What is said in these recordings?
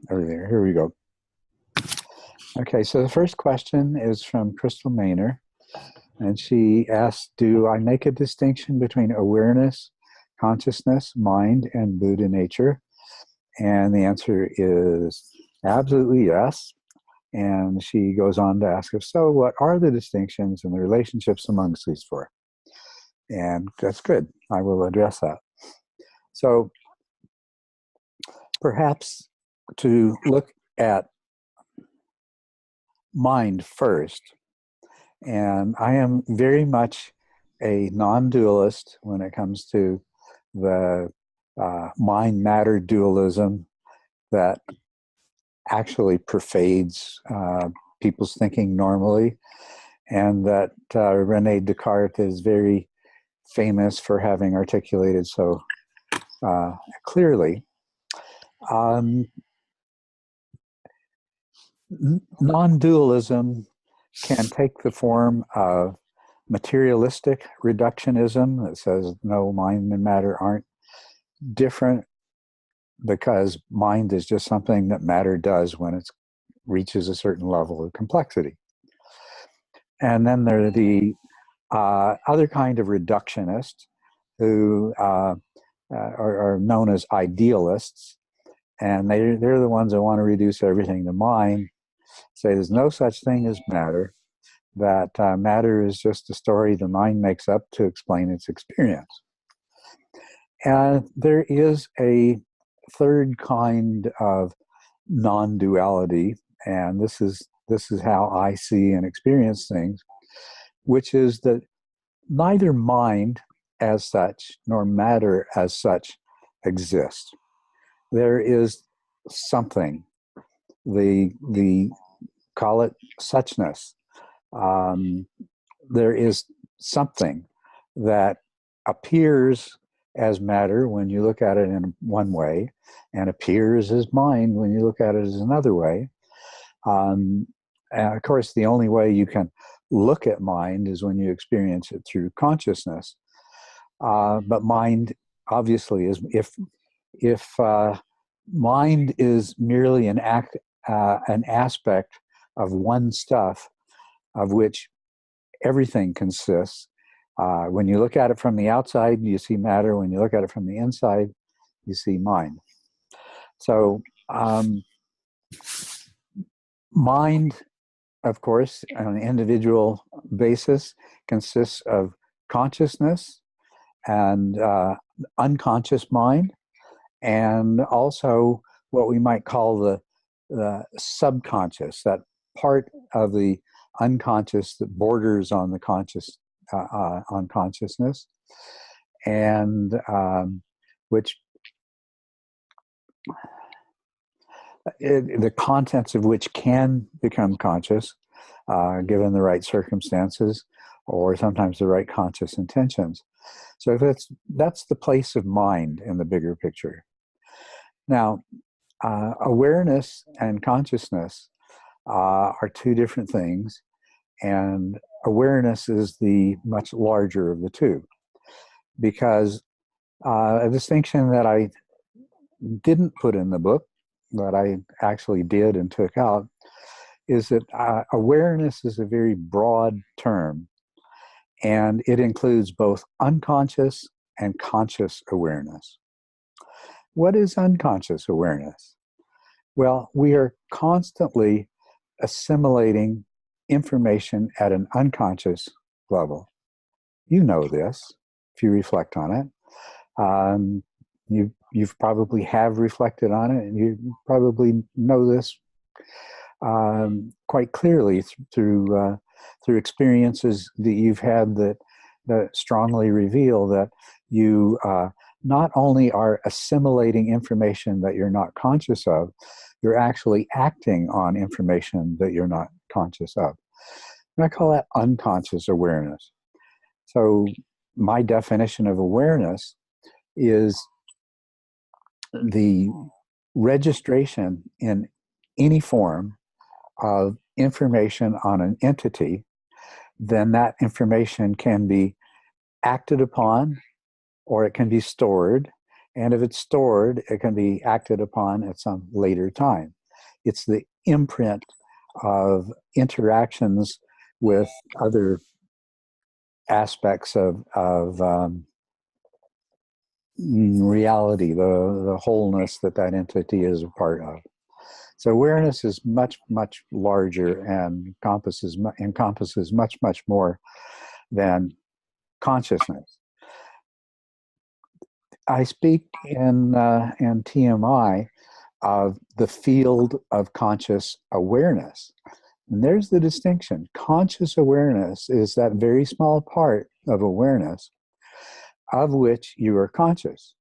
There. Here we go. Okay, so the first question is from Crystal Maynor, and she asked, do I make a distinction between awareness, consciousness, mind, and Buddha nature? And the answer is absolutely yes. And she goes on to ask, if so, what are the distinctions and the relationships amongst these four? And that's good. I will address that. So perhaps to look at mind first, and I am very much a non-dualist when it comes to the mind-matter dualism that actually pervades people's thinking normally, and that Rene Descartes is very famous for having articulated so clearly. Non-dualism can take the form of materialistic reductionism that says no, mind and matter aren't different because mind is just something that matter does when it reaches a certain level of complexity. And then there are the other kind of reductionists who are known as idealists, and they're the ones that want to reduce everything to mind, say there's no such thing as matter, that matter is just a story the mind makes up to explain its experience. And there is a third kind of non-duality, and this is how I see and experience things, which is that neither mind as such nor matter as such exists. There is something, the call it suchness. There is something that appears as matter when you look at it in one way, and appears as mind when you look at it as another way. And of course, the only way you can look at mind is when you experience it through consciousness. But mind, obviously, is if mind is merely an aspect of one stuff of which everything consists. When you look at it from the outside, you see matter. When you look at it from the inside, you see mind. So mind, of course, on an individual basis, consists of consciousness and unconscious mind, and also what we might call the subconscious, that part of the unconscious that borders on the conscious, on consciousness, and which the contents of which can become conscious given the right circumstances or sometimes the right conscious intentions. So that's the place of mind in the bigger picture. Now, awareness and consciousness are two different things, and awareness is the much larger of the two, because a distinction that I didn't put in the book, that I actually did and took out, is that awareness is a very broad term, and it includes both unconscious and conscious awareness. What is unconscious awareness? Well, we are constantly assimilating information at an unconscious level. You know this if you reflect on it. You've probably have reflected on it, and you probably know this quite clearly through experiences that you've had that strongly reveal that you not only are assimilating information that you're not conscious of, you're actually acting on information that you're not conscious of. And I call that unconscious awareness. So my definition of awareness is the registration in any form of information on an entity. Then that information can be acted upon, or it can be stored, And if it's stored, it can be acted upon at some later time. It's the imprint of interactions with other aspects of reality, the wholeness that that entity is a part of. So awareness is much, much larger and encompasses much, much more than consciousness. I speak in TMI of the field of conscious awareness. And there's the distinction. Conscious awareness is that very small part of awareness of which you are conscious.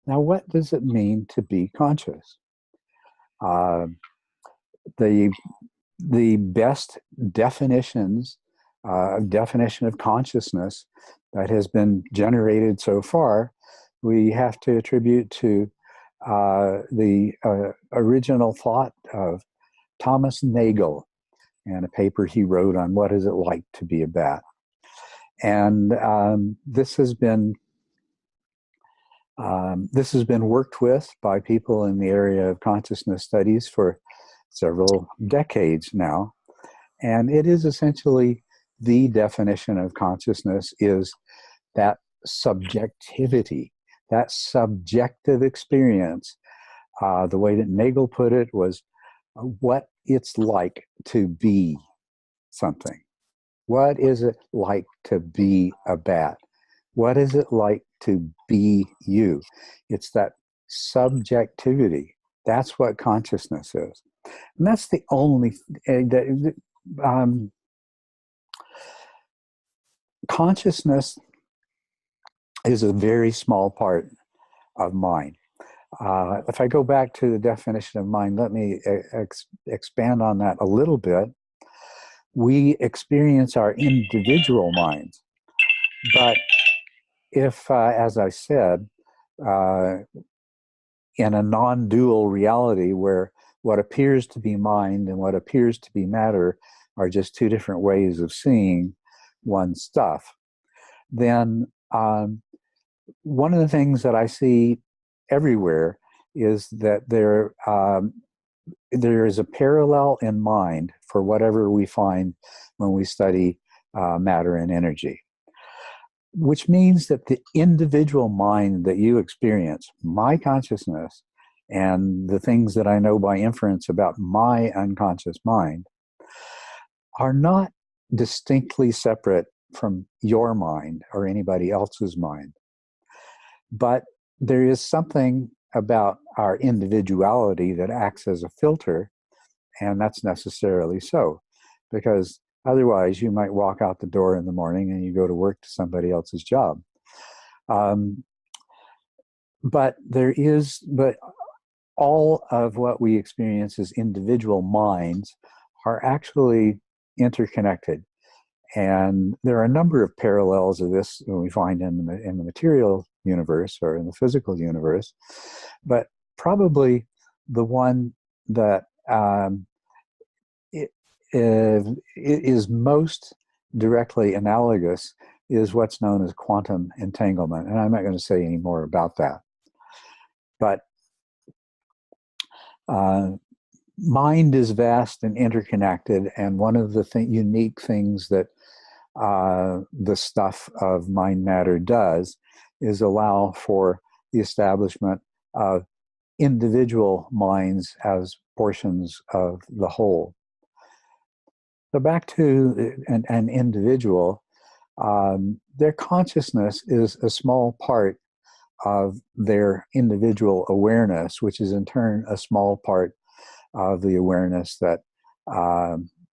Now, what does it mean to be conscious? The best definition of consciousness that has been generated so far, we have to attribute to the original thought of Thomas Nagel and a paper he wrote on what is it like to be a bat. And this has been worked with by people in the area of consciousness studies for several decades now. And it is essentially the definition of consciousness is that subjectivity, that subjective experience. The way that Nagel put it was what it's like to be something. What is it like to be a bat? What is it like to be you? It's that subjectivity. That's what consciousness is. And that's the only, consciousness is a very small part of mind. If I go back to the definition of mind, let me expand on that a little bit. We experience our individual minds, but if, as I said, in a non-dual reality where what appears to be mind and what appears to be matter are just two different ways of seeing one stuff, then one of the things that I see everywhere is that there is a parallel in mind for whatever we find when we study matter and energy. Which means that the individual mind that you experience, my consciousness, and the things that I know by inference about my unconscious mind are not distinctly separate from your mind or anybody else's mind. But there is something about our individuality that acts as a filter, and that's necessarily so, because otherwise, you might walk out the door in the morning and you go to work to somebody else's job. But all of what we experience as individual minds are actually interconnected. And there are a number of parallels of this that we find in the material universe or in the physical universe. But probably the one that it is most directly analogous is what's known as quantum entanglement. And I'm not going to say any more about that. But mind is vast and interconnected. And one of the unique things that the stuff of mind matter does is allow for the establishment of individual minds as portions of the whole. So back to an individual, their consciousness is a small part of their individual awareness, which is in turn a small part of the awareness that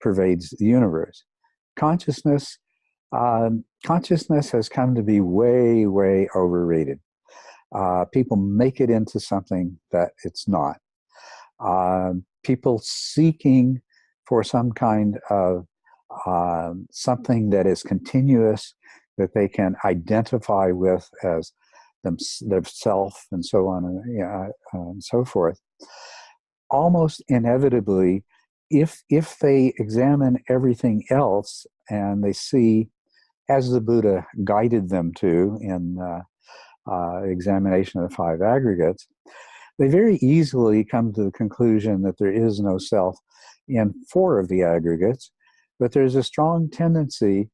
pervades the universe. Consciousness has come to be way, way overrated. People make it into something that it's not. People seeking for some kind of something that is continuous, that they can identify with as themselves, and so on and so forth. Almost inevitably, if they examine everything else and they see, as the Buddha guided them to in examination of the five aggregates, they very easily come to the conclusion that there is no self in four of the aggregates, but there's a strong tendency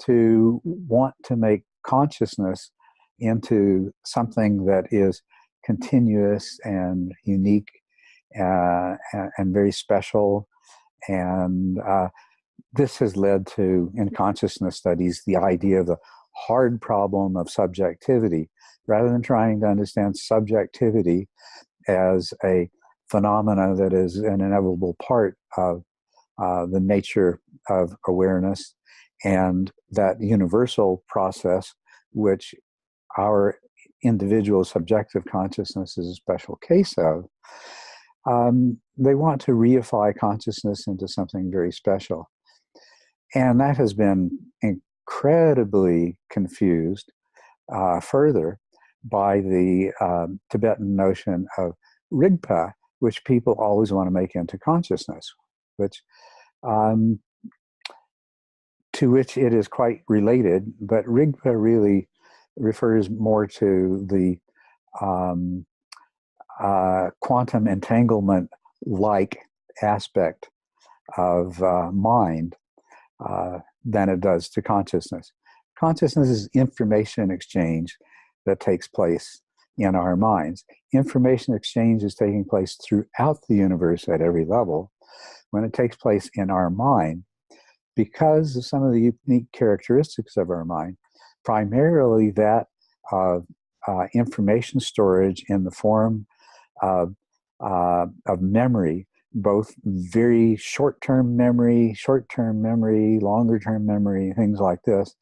to want to make consciousness into something that is continuous and unique and very special. And this has led to, in consciousness studies, the idea of the hard problem of subjectivity. Rather than trying to understand subjectivity as a phenomena that is an inevitable part of the nature of awareness and that universal process, which our individual subjective consciousness is a special case of, they want to reify consciousness into something very special. And that has been incredibly confused further by the Tibetan notion of Rigpa, which people always want to make into consciousness, which to which it is quite related, but Rigpa really refers more to the quantum entanglement-like aspect of mind than it does to consciousness. Consciousness is information exchange that takes place in our minds. Information exchange is taking place throughout the universe at every level. When it takes place in our mind, because of some of the unique characteristics of our mind, primarily that of information storage in the form of memory, both very short-term memory, longer-term memory, things like this.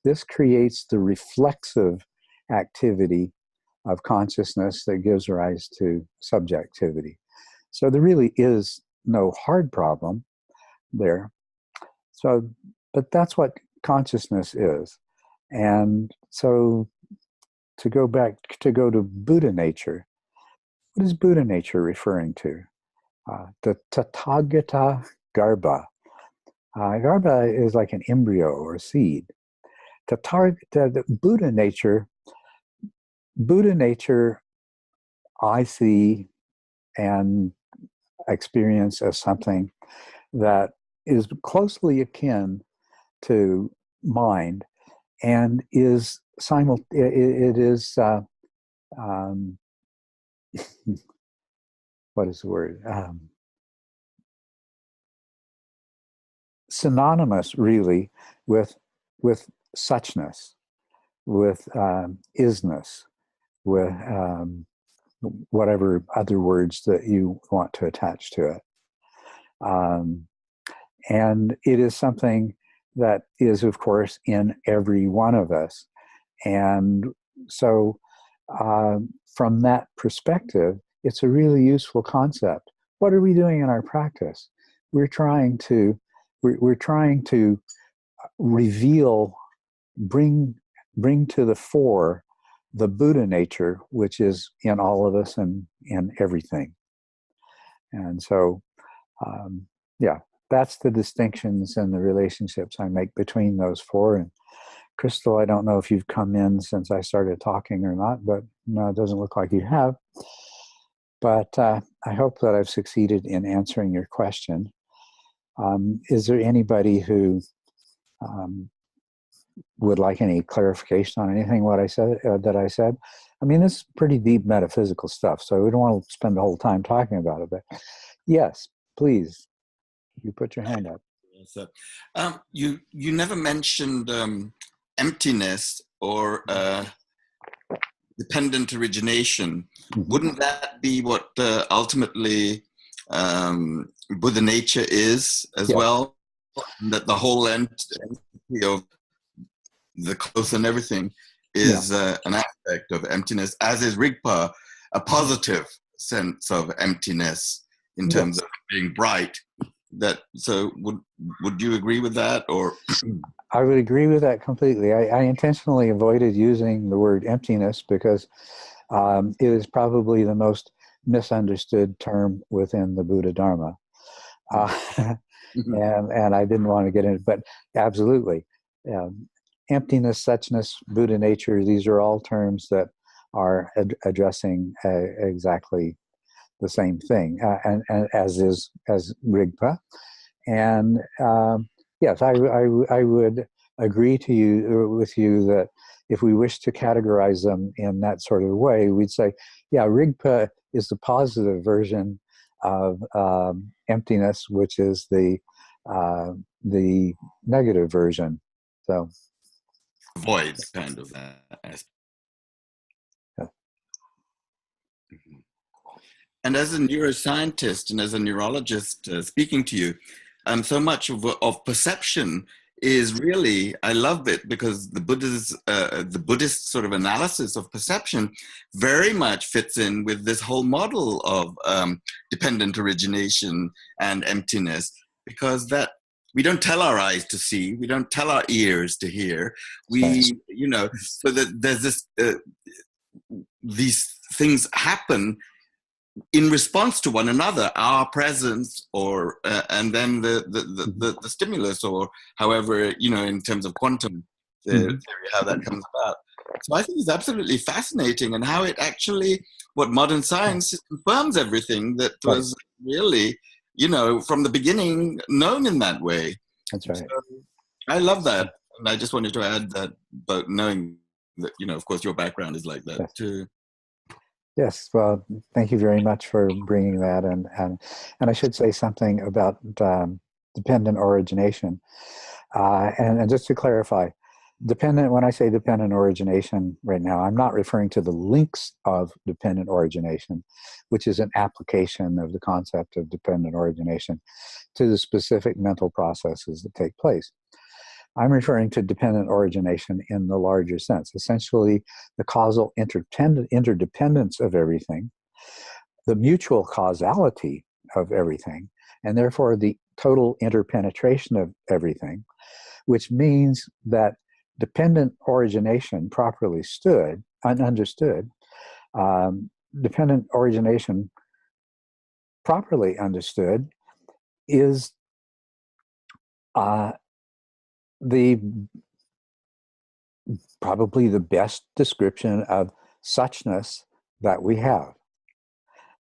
This creates the reflexive activity of consciousness that gives rise to subjectivity. So there really is no hard problem there. So, but that's what consciousness is. And so to go to Buddha nature, what is Buddha nature referring to? The Tathagata Garbha. Garbha is like an embryo or seed. The Buddha nature, I see and experience as something that is closely akin to mind and is what is the word? Synonymous, really, with suchness, with isness, with whatever other words that you want to attach to it. And it is something that is, of course, in every one of us. And so from that perspective, it's a really useful concept. What are we doing in our practice? We're trying to reveal, bring to the fore the Buddha nature, which is in all of us and in everything. And so, that's the distinctions and the relationships I make between those four. And Crystal, I don't know if you've come in since I started talking or not, but no, it doesn't look like you have. But I hope that I've succeeded in answering your question. Is there anybody who would like any clarification on anything what I said that I said? I mean, this is pretty deep metaphysical stuff, so we don't want to spend the whole time talking about it. But yes, please, you put your hand up. So, you never mentioned emptiness or dependent origination. Mm-hmm. Wouldn't that be what ultimately Buddha nature is as well? That the whole entity of the clothes and everything is an aspect of emptiness, as is Rigpa, a positive sense of emptiness in terms of being bright. That so would you agree with that? Or I would agree with that completely. I intentionally avoided using the word emptiness because it is probably the most misunderstood term within the Buddha Dharma. And I didn't want to get into it, but absolutely. Emptiness, suchness, Buddha nature, these are all terms that are addressing exactly the same thing, and as Rigpa. And yes, I would agree with you that if we wish to categorize them in that sort of way, we'd say, yeah, Rigpa is the positive version of emptiness, which is the negative version. So void kind of aspect. yeah. Mhm. And as a neuroscientist and as a neurologist speaking to you, so much of perception is really, I love it because the Buddhist sort of analysis of perception very much fits in with this whole model of dependent origination and emptiness, because that we don't tell our eyes to see, we don't tell our ears to hear, so that there's this these things happen in response to one another, our presence, or and then the stimulus, or however, in terms of quantum theory, how that comes about. So I think it's absolutely fascinating, and how it actually, what modern science confirms everything that was really, from the beginning known in that way. That's right. So I love that, and I just wanted to add that, but knowing that, of course, your background is like that too. Yes, well, thank you very much for bringing that, and I should say something about dependent origination, and just to clarify, when I say dependent origination right now, I'm not referring to the links of dependent origination, which is an application of the concept of dependent origination to the specific mental processes that take place. I'm referring to dependent origination in the larger sense, essentially the causal interdependence of everything, the mutual causality of everything, and therefore the total interpenetration of everything, which means that dependent origination properly understood, dependent origination properly understood is probably the best description of suchness that we have,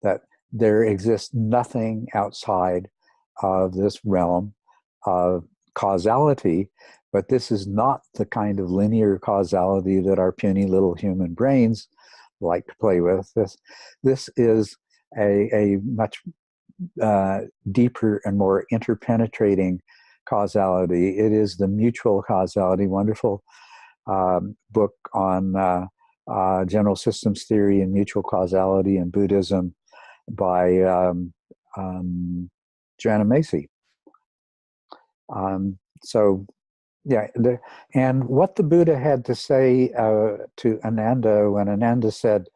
that there exists nothing outside of this realm of causality, but this is not the kind of linear causality that our puny little human brains like to play with. This is a much deeper and more interpenetrating causality. It is the mutual causality. Wonderful book on general systems theory and mutual causality in Buddhism by Jhana Macy. So, yeah, and what the Buddha had to say to Ananda when Ananda said,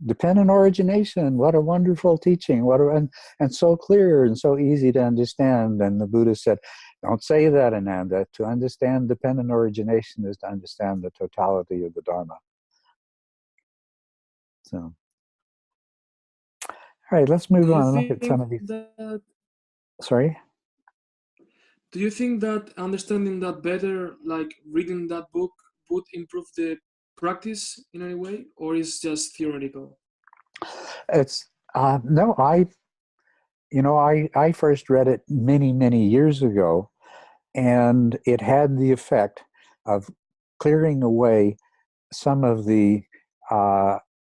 dependent origination, what a wonderful teaching, and so clear and so easy to understand. And the Buddha said, don't say that, Ananda. To understand dependent origination is to understand the totality of the Dharma. So, all right, let's move on and look at some of these. Sorry? Do you think that understanding that better, like reading that book, would improve the practice in any way, or is just theoretical? It's no, I first read it many years ago, and it had the effect of clearing away some of the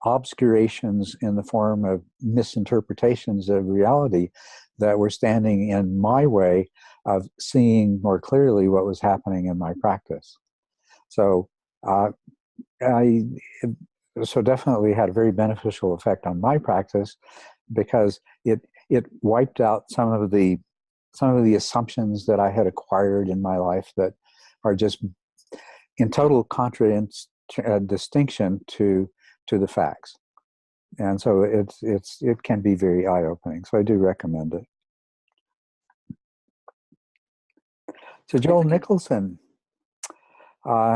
obscurations in the form of misinterpretations of reality that were standing in my way of seeing more clearly what was happening in my practice. So so definitely had a very beneficial effect on my practice, because it wiped out some of the assumptions that I had acquired in my life that are just in total distinction to the facts. And so it can be very eye-opening. So I do recommend it. So Joel Nicholson,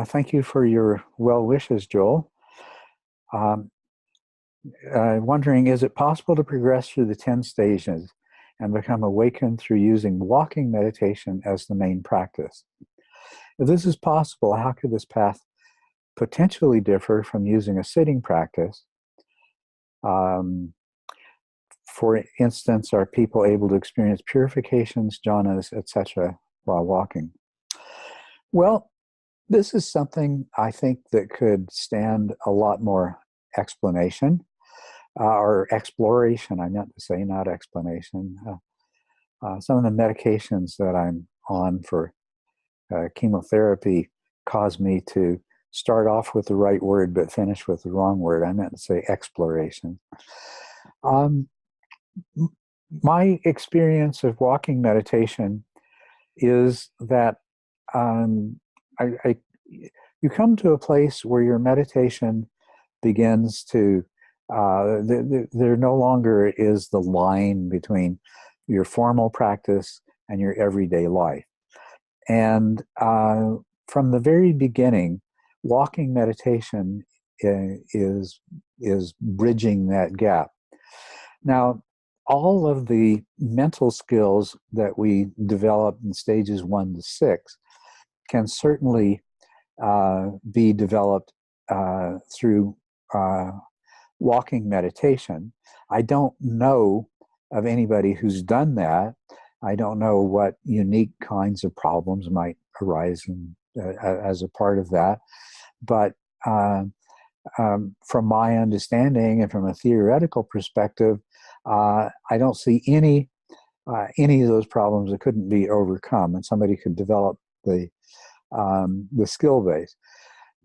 thank you for your well wishes, Joel. Wondering, is it possible to progress through the 10 stages and become awakened through using walking meditation as the main practice? If this is possible, how could this path potentially differ from using a sitting practice. For instance, are people able to experience purifications, jhanas, etc., while walking? Well, this is something I think that could stand a lot more explanation or exploration. I meant to say, not explanation. Some of the medications that I'm on for chemotherapy cause me to start off with the right word but finish with the wrong word. I meant to say exploration. My experience of walking meditation is that you come to a place where your meditation begins to, there no longer is the line between your formal practice and your everyday life. And from the very beginning, walking meditation is bridging that gap. Now, all of the mental skills that we develop in stages 1 to 6 can certainly be developed through walking meditation. I don't know of anybody who's done that. I don't know what unique kinds of problems might arise as a part of that. But from my understanding and from a theoretical perspective, I don't see any of those problems that couldn't be overcome, and somebody could develop the skill base.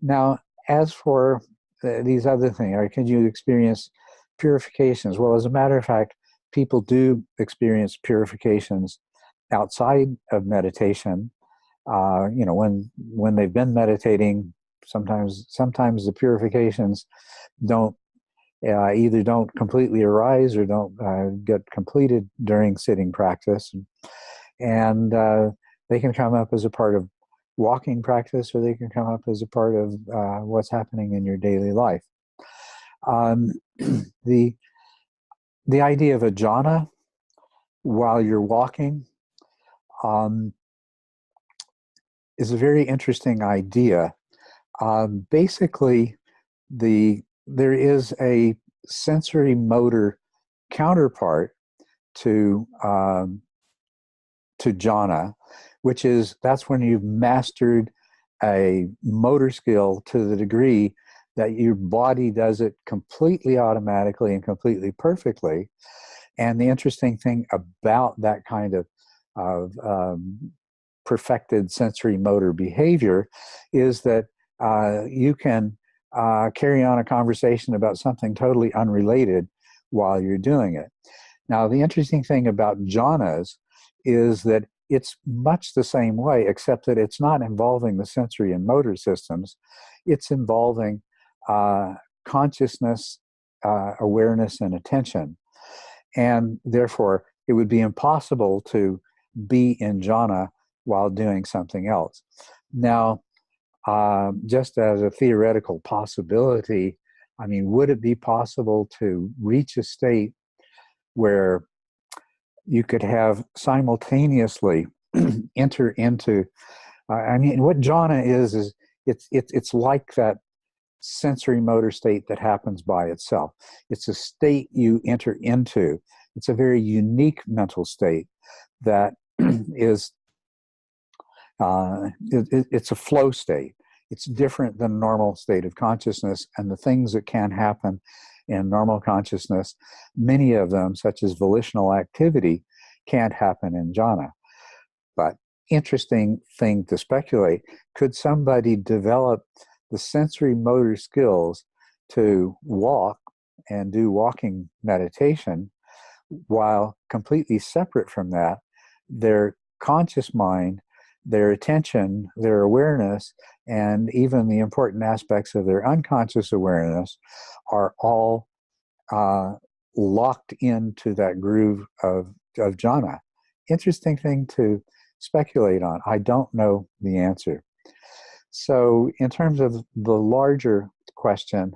Now, as for these other things, or can you experience purifications? Well, as a matter of fact, people do experience purifications outside of meditation. When they've been meditating, sometimes the purifications either don't completely arise or don't get completed during sitting practice, and they can come up as a part of walking practice, or they can come up as a part of what's happening in your daily life. The idea of a jhana while you're walking is a very interesting idea. Basically, there is a sensory motor counterpart to jhana, that's when you've mastered a motor skill to the degree that your body does it completely automatically and completely perfectly. And the interesting thing about that kind of perfected sensory motor behavior is that you can carry on a conversation about something totally unrelated while you're doing it. Now, the interesting thing about jhanas is that it's much the same way, except that it's not involving the sensory and motor systems. It's involving consciousness, awareness, and attention. And therefore, it would be impossible to be in jhana while doing something else. Now, just as a theoretical possibility, I mean, would it be possible to reach a state where you could have simultaneously enter into, what jhana is it's like that sensory motor state that happens by itself. It's a state you enter into. It's a very unique mental state that is, it's a flow state. It's different than normal state of consciousness, and the things that can happen in normal consciousness, many of them, such as volitional activity, can't happen in jhana. But interesting thing to speculate, could somebody develop the sensory motor skills to walk and do walking meditation while completely separate from that, their conscious mind, their attention, their awareness, and even the important aspects of their unconscious awareness are all locked into that groove of jhana? Interesting thing to speculate on. I don't know the answer. So in terms of the larger question,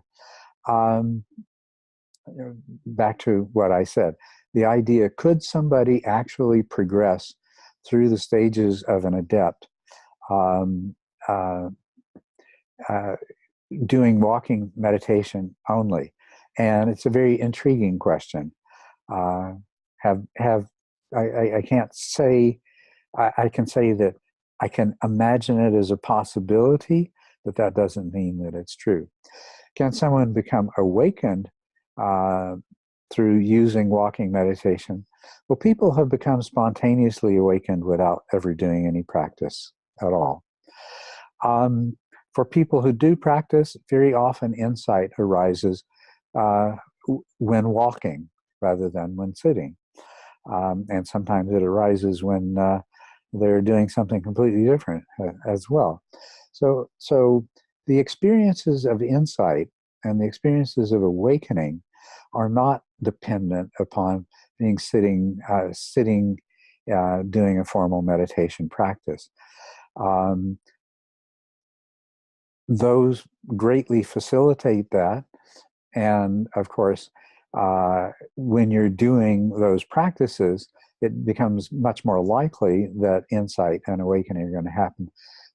back to what I said, the idea, could somebody actually progress through the stages of an adept doing walking meditation only? And it's a very intriguing question. I can't say, I can say that I can imagine it as a possibility, but that doesn't mean that it's true. Can someone become awakened through using walking meditation? Well, people have become spontaneously awakened without ever doing any practice at all. For people who do practice, very often insight arises when walking rather than when sitting. And sometimes it arises when they're doing something completely different as well. So the experiences of insight and the experiences of awakening are not dependent upon being sitting, doing a formal meditation practice. Those greatly facilitate that. And of course, when you're doing those practices, it becomes much more likely that insight and awakening are going to happen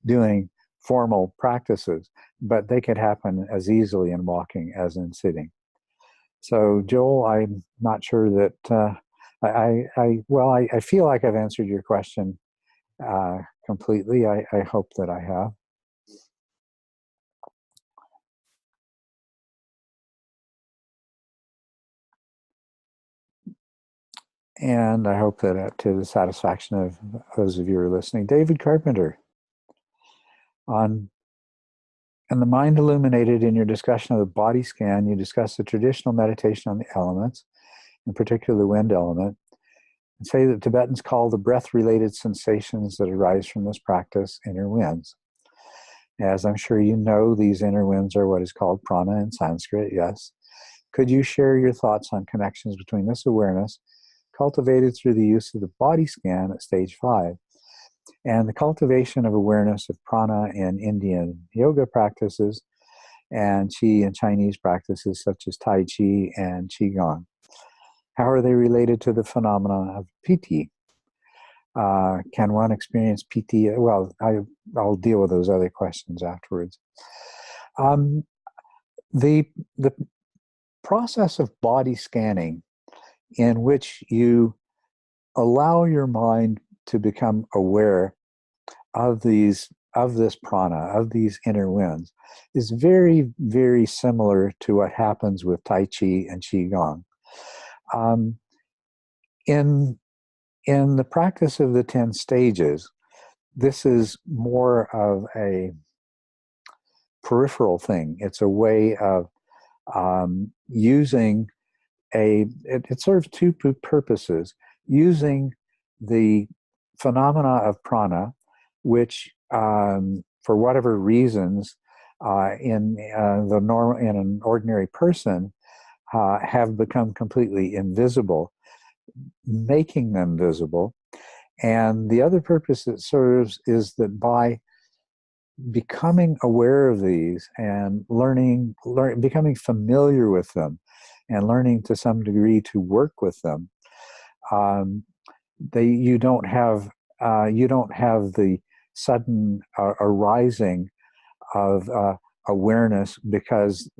doing formal practices, but they could happen as easily in walking as in sitting. So, Joel, I'm not sure that I feel like I've answered your question completely. I hope that I have. And I hope that to the satisfaction of those of you who are listening. David Carpenter, in The Mind Illuminated, in your discussion of the body scan, you discuss the traditional meditation on the elements, in particular the wind element, and say that Tibetans call the breath-related sensations that arise from this practice inner winds. As I'm sure you know, these inner winds are what is called prana in Sanskrit, yes. Could you share your thoughts on connections between this awareness cultivated through the use of the body scan at stage 5 and the cultivation of awareness of prana in Indian yoga practices and qi in Chinese practices such as Tai Chi and Qigong? How are they related to the phenomenon of piti? Can one experience piti? Well, I'll deal with those other questions afterwards. The process of body scanning, in which you allow your mind to become aware of this prana, of these inner winds, is very, very similar to what happens with Tai Chi and Qigong. In the practice of the 10 stages, this is more of a peripheral thing. It's a way of using it serves two purposes: using the phenomena of prana, which for whatever reasons in an ordinary person have become completely invisible, making them visible. And the other purpose it serves is that by becoming aware of these and becoming familiar with them and learning to some degree to work with them, you don't have the sudden arising of awareness because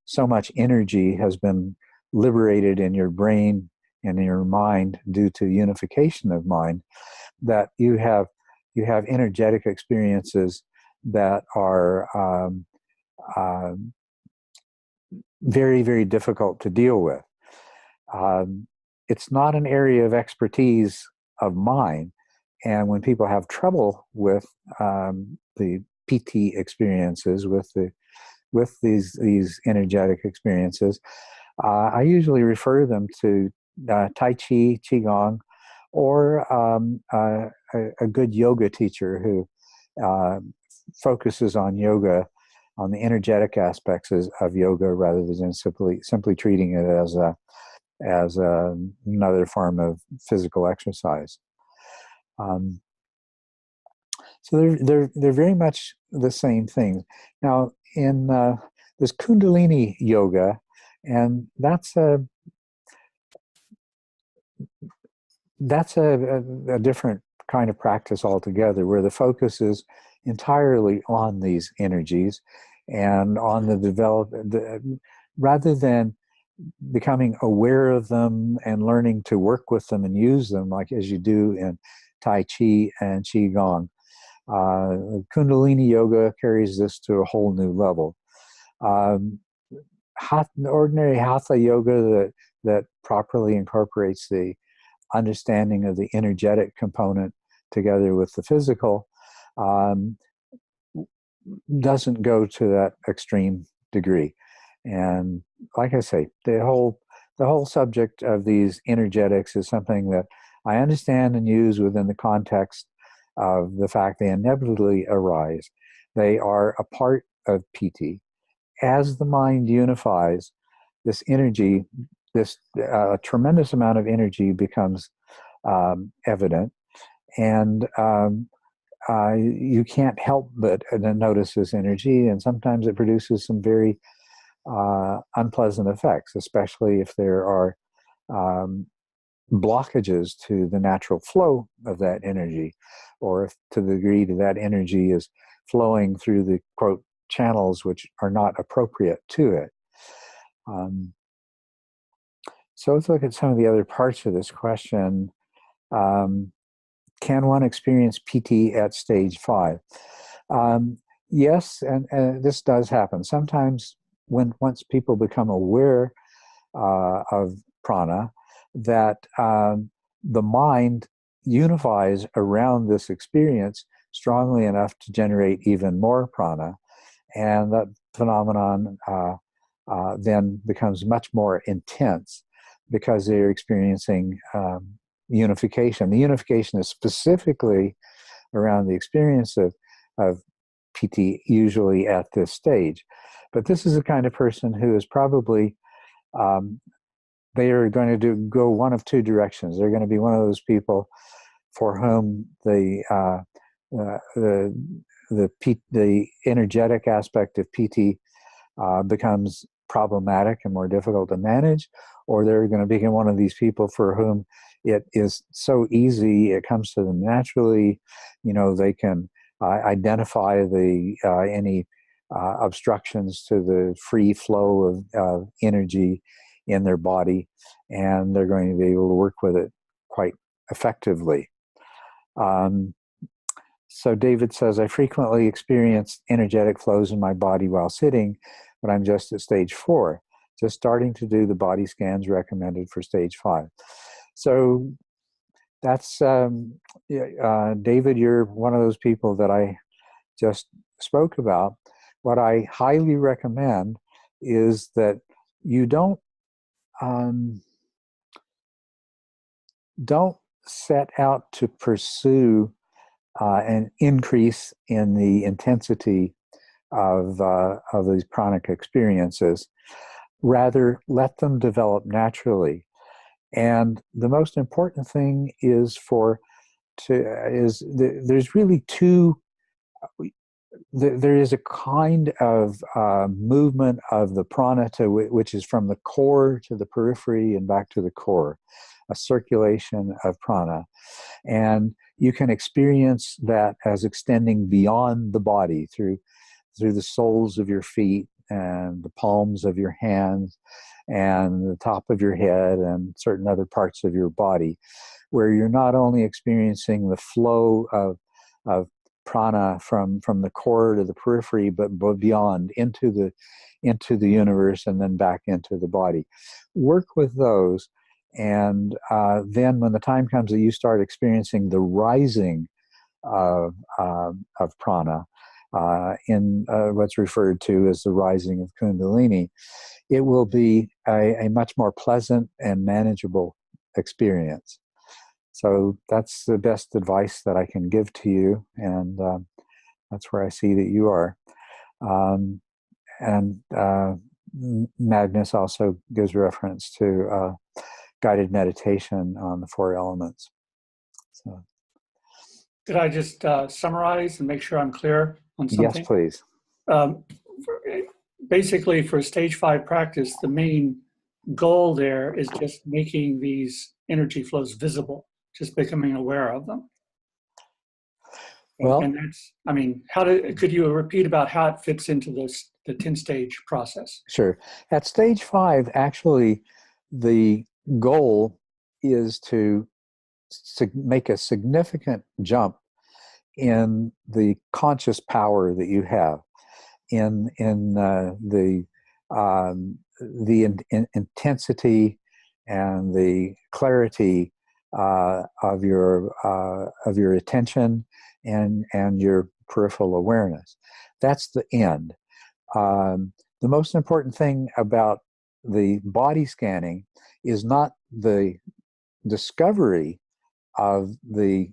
so much energy has been liberated in your brain and in your mind due to unification of mind, that you have energetic experiences that are very, very difficult to deal with. It's not an area of expertise of mine, and when people have trouble with the PT experiences, with these energetic experiences, I usually refer them to Tai Chi, Qigong, or a good yoga teacher who focuses on yoga, on the energetic aspects of yoga, rather than simply treating it as another form of physical exercise. So they're very much the same thing. Now, there's Kundalini yoga, and that's a different kind of practice altogether, where the focus is entirely on these energies, and on rather than becoming aware of them and learning to work with them and use them, like as you do in Tai Chi and Qigong. Kundalini Yoga carries this to a whole new level. Ordinary Hatha Yoga that properly incorporates the understanding of the energetic component together with the physical doesn't go to that extreme degree. And like I say, the whole subject of these energetics is something that I understand and use within the context of the fact they inevitably arise. They are a part of PT. As the mind unifies, this energy, this tremendous amount of energy becomes evident, and you can't help but notice this energy, and sometimes it produces some very unpleasant effects, especially if there are blockages to the natural flow of that energy, or if to the degree that energy is flowing through the, quote, channels which are not appropriate to it. So let's look at some of the other parts of this question. Can one experience PT at stage 5? Yes, and this does happen. Sometimes once people become aware of prana, that the mind unifies around this experience strongly enough to generate even more prana, and that phenomenon then becomes much more intense because they're experiencing unification. The unification is specifically around the experience of PT, usually at this stage. But this is the kind of person who is probably they are going to go one of two directions. They're going to be one of those people for whom the energetic aspect of PT becomes problematic and more difficult to manage, or they're going to become one of these people for whom it is so easy, it comes to them naturally. They can identify any obstructions to the free flow of energy in their body, and they're going to be able to work with it quite effectively. So David says, I frequently experience energetic flows in my body while sitting, but I'm just at stage 4, just starting to do the body scans recommended for stage 5. So that's, David, you're one of those people that I just spoke about. What I highly recommend is that you don't set out to pursue an increase in the intensity of these pranic experiences. Rather, let them develop naturally. And the most important thing is there's really two. There is a kind of movement of the prana which is from the core to the periphery and back to the core, a circulation of prana. And you can experience that as extending beyond the body through the soles of your feet and the palms of your hands and the top of your head and certain other parts of your body, where you're not only experiencing the flow of prana from the core to the periphery, but beyond into the universe and then back into the body. Work with those, and then when the time comes that you start experiencing the rising of prana in what's referred to as the rising of Kundalini, it will be a much more pleasant and manageable experience. So that's the best advice that I can give to you, and that's where I see that you are. And Magnus also gives reference to guided meditation on the 4 elements. So, could I just summarize and make sure I'm clear on something? Yes, please. Basically, for stage 5 practice, the main goal there is just making these energy flows visible, just becoming aware of them. Well, and that's, could you repeat about how it fits into this the 10-stage process. Sure. At stage 5, actually, the goal is to make a significant jump in the conscious power that you have, in intensity and the clarity of your attention and your peripheral awareness. That's the end. The most important thing about the body scanning is not the discovery of the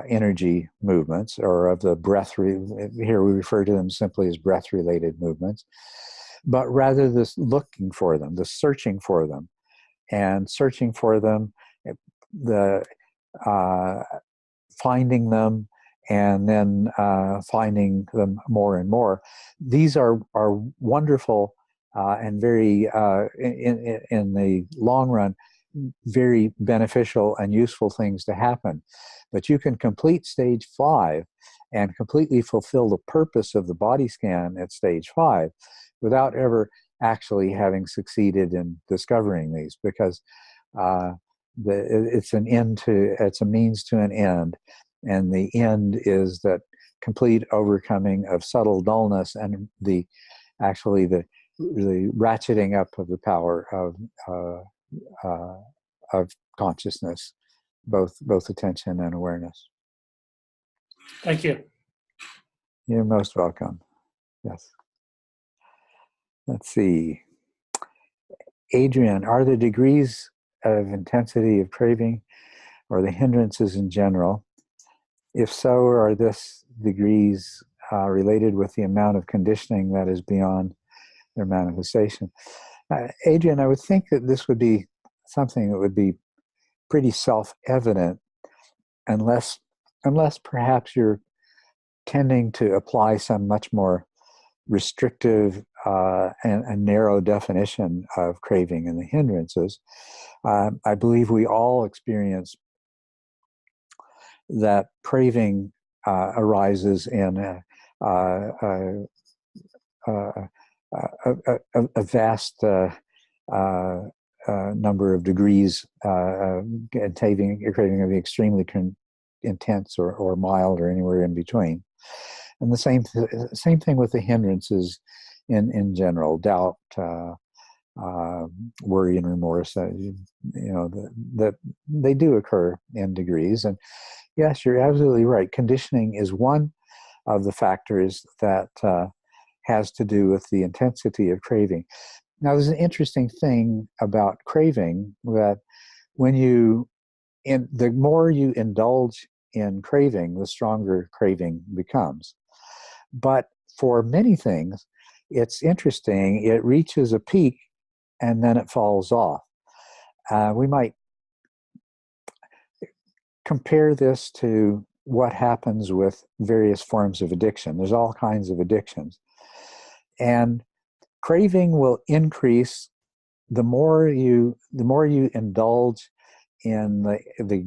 energy movements, or of the breath. Here we refer to them simply as breath-related movements, but rather this looking for them, the searching for them, and searching for them, the finding them, and then finding them more and more. These are wonderful and very, in the long run, very beneficial and useful things to happen. But you can complete stage 5 and completely fulfill the purpose of the body scan at stage 5 without ever actually having succeeded in discovering these, because it's a means to an end, and the end is that complete overcoming of subtle dullness and the ratcheting up of the power of consciousness, both attention and awareness. Thank you. You're most welcome. Yes. Let's see. Adrian, are the degrees of intensity of craving or the hindrances in general? If so, are this degrees related with the amount of conditioning that is beyond their manifestation? Adrian, I would think that this would be something that would be pretty self-evident, unless perhaps you're tending to apply some much more restrictive and narrow definition of craving and the hindrances. I believe we all experience that craving arises in a vast number of degrees, craving of the extremely intense or mild or anywhere in between. And the same thing with the hindrances in general, doubt, worry and remorse, that they do occur in degrees. And yes, you're absolutely right. Conditioning is one of the factors that has to do with the intensity of craving. Now, there's an interesting thing about craving, that the more you indulge in craving, the stronger craving becomes. But for many things, it's interesting, it reaches a peak and then it falls off. We might compare this to what happens with various forms of addiction. There's all kinds of addictions. And craving will increase the more you indulge in the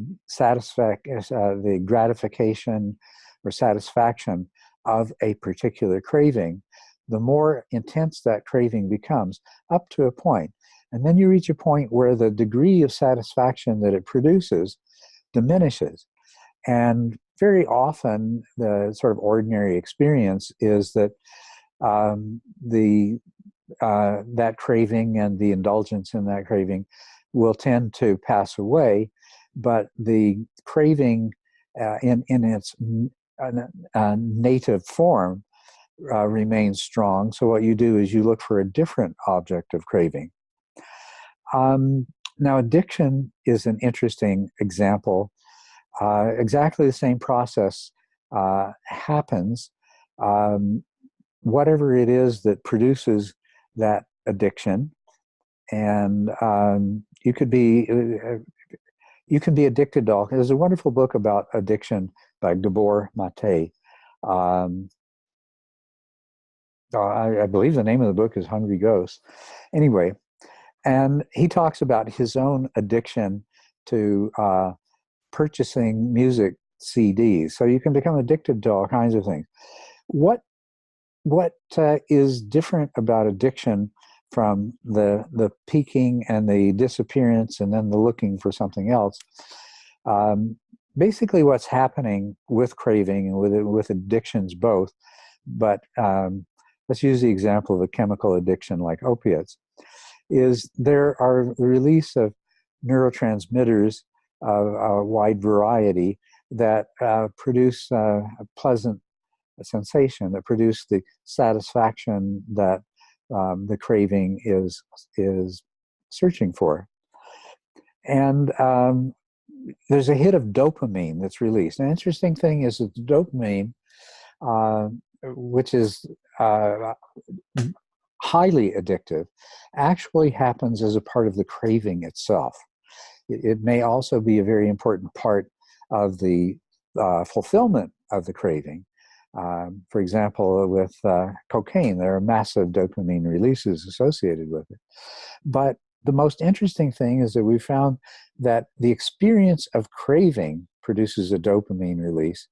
gratification or satisfaction of a particular craving, the more intense that craving becomes, up to a point. And then you reach a point where the degree of satisfaction that it produces diminishes. And very often, the sort of ordinary experience is that that craving and the indulgence in that craving will tend to pass away, but the craving in its native form remains strong. So what you do is you look for a different object of craving. Now, addiction is an interesting example. Exactly the same process happens. Whatever it is that produces that addiction, and you can be addicted to all. There's a wonderful book about addiction by Gabor Mate. I believe the name of the book is Hungry Ghosts. Anyway, and he talks about his own addiction to purchasing music CDs. So you can become addicted to all kinds of things. What what is different about addiction from the peaking and the disappearance and then the looking for something else? Basically, what's happening with craving and with addictions both, but let's use the example of a chemical addiction like opiates, is there are the release of neurotransmitters of a wide variety that produce a pleasant sensation, that produce the satisfaction that the craving is searching for. And there's a hit of dopamine that's released. An interesting thing is that the dopamine, which is highly addictive, actually happens as a part of the craving itself. It may also be a very important part of the fulfillment of the craving. For example, with cocaine, there are massive dopamine releases associated with it. But the most interesting thing is that we found that the experience of craving produces a dopamine release.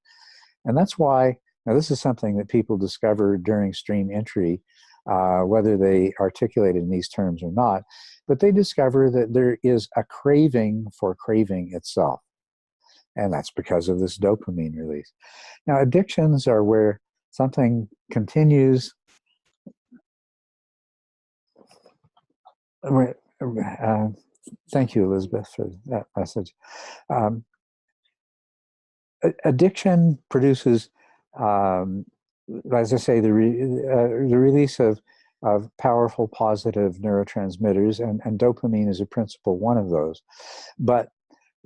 And that's why, now this is something that people discover during stream entry, whether they articulate it in these terms or not, but they discover that there is a craving for craving itself. And that's because of this dopamine release. Now, addictions are where something continues. Thank you, Elizabeth, for that message. Addiction produces, as I say, the release of powerful positive neurotransmitters, and dopamine is a principal one of those. But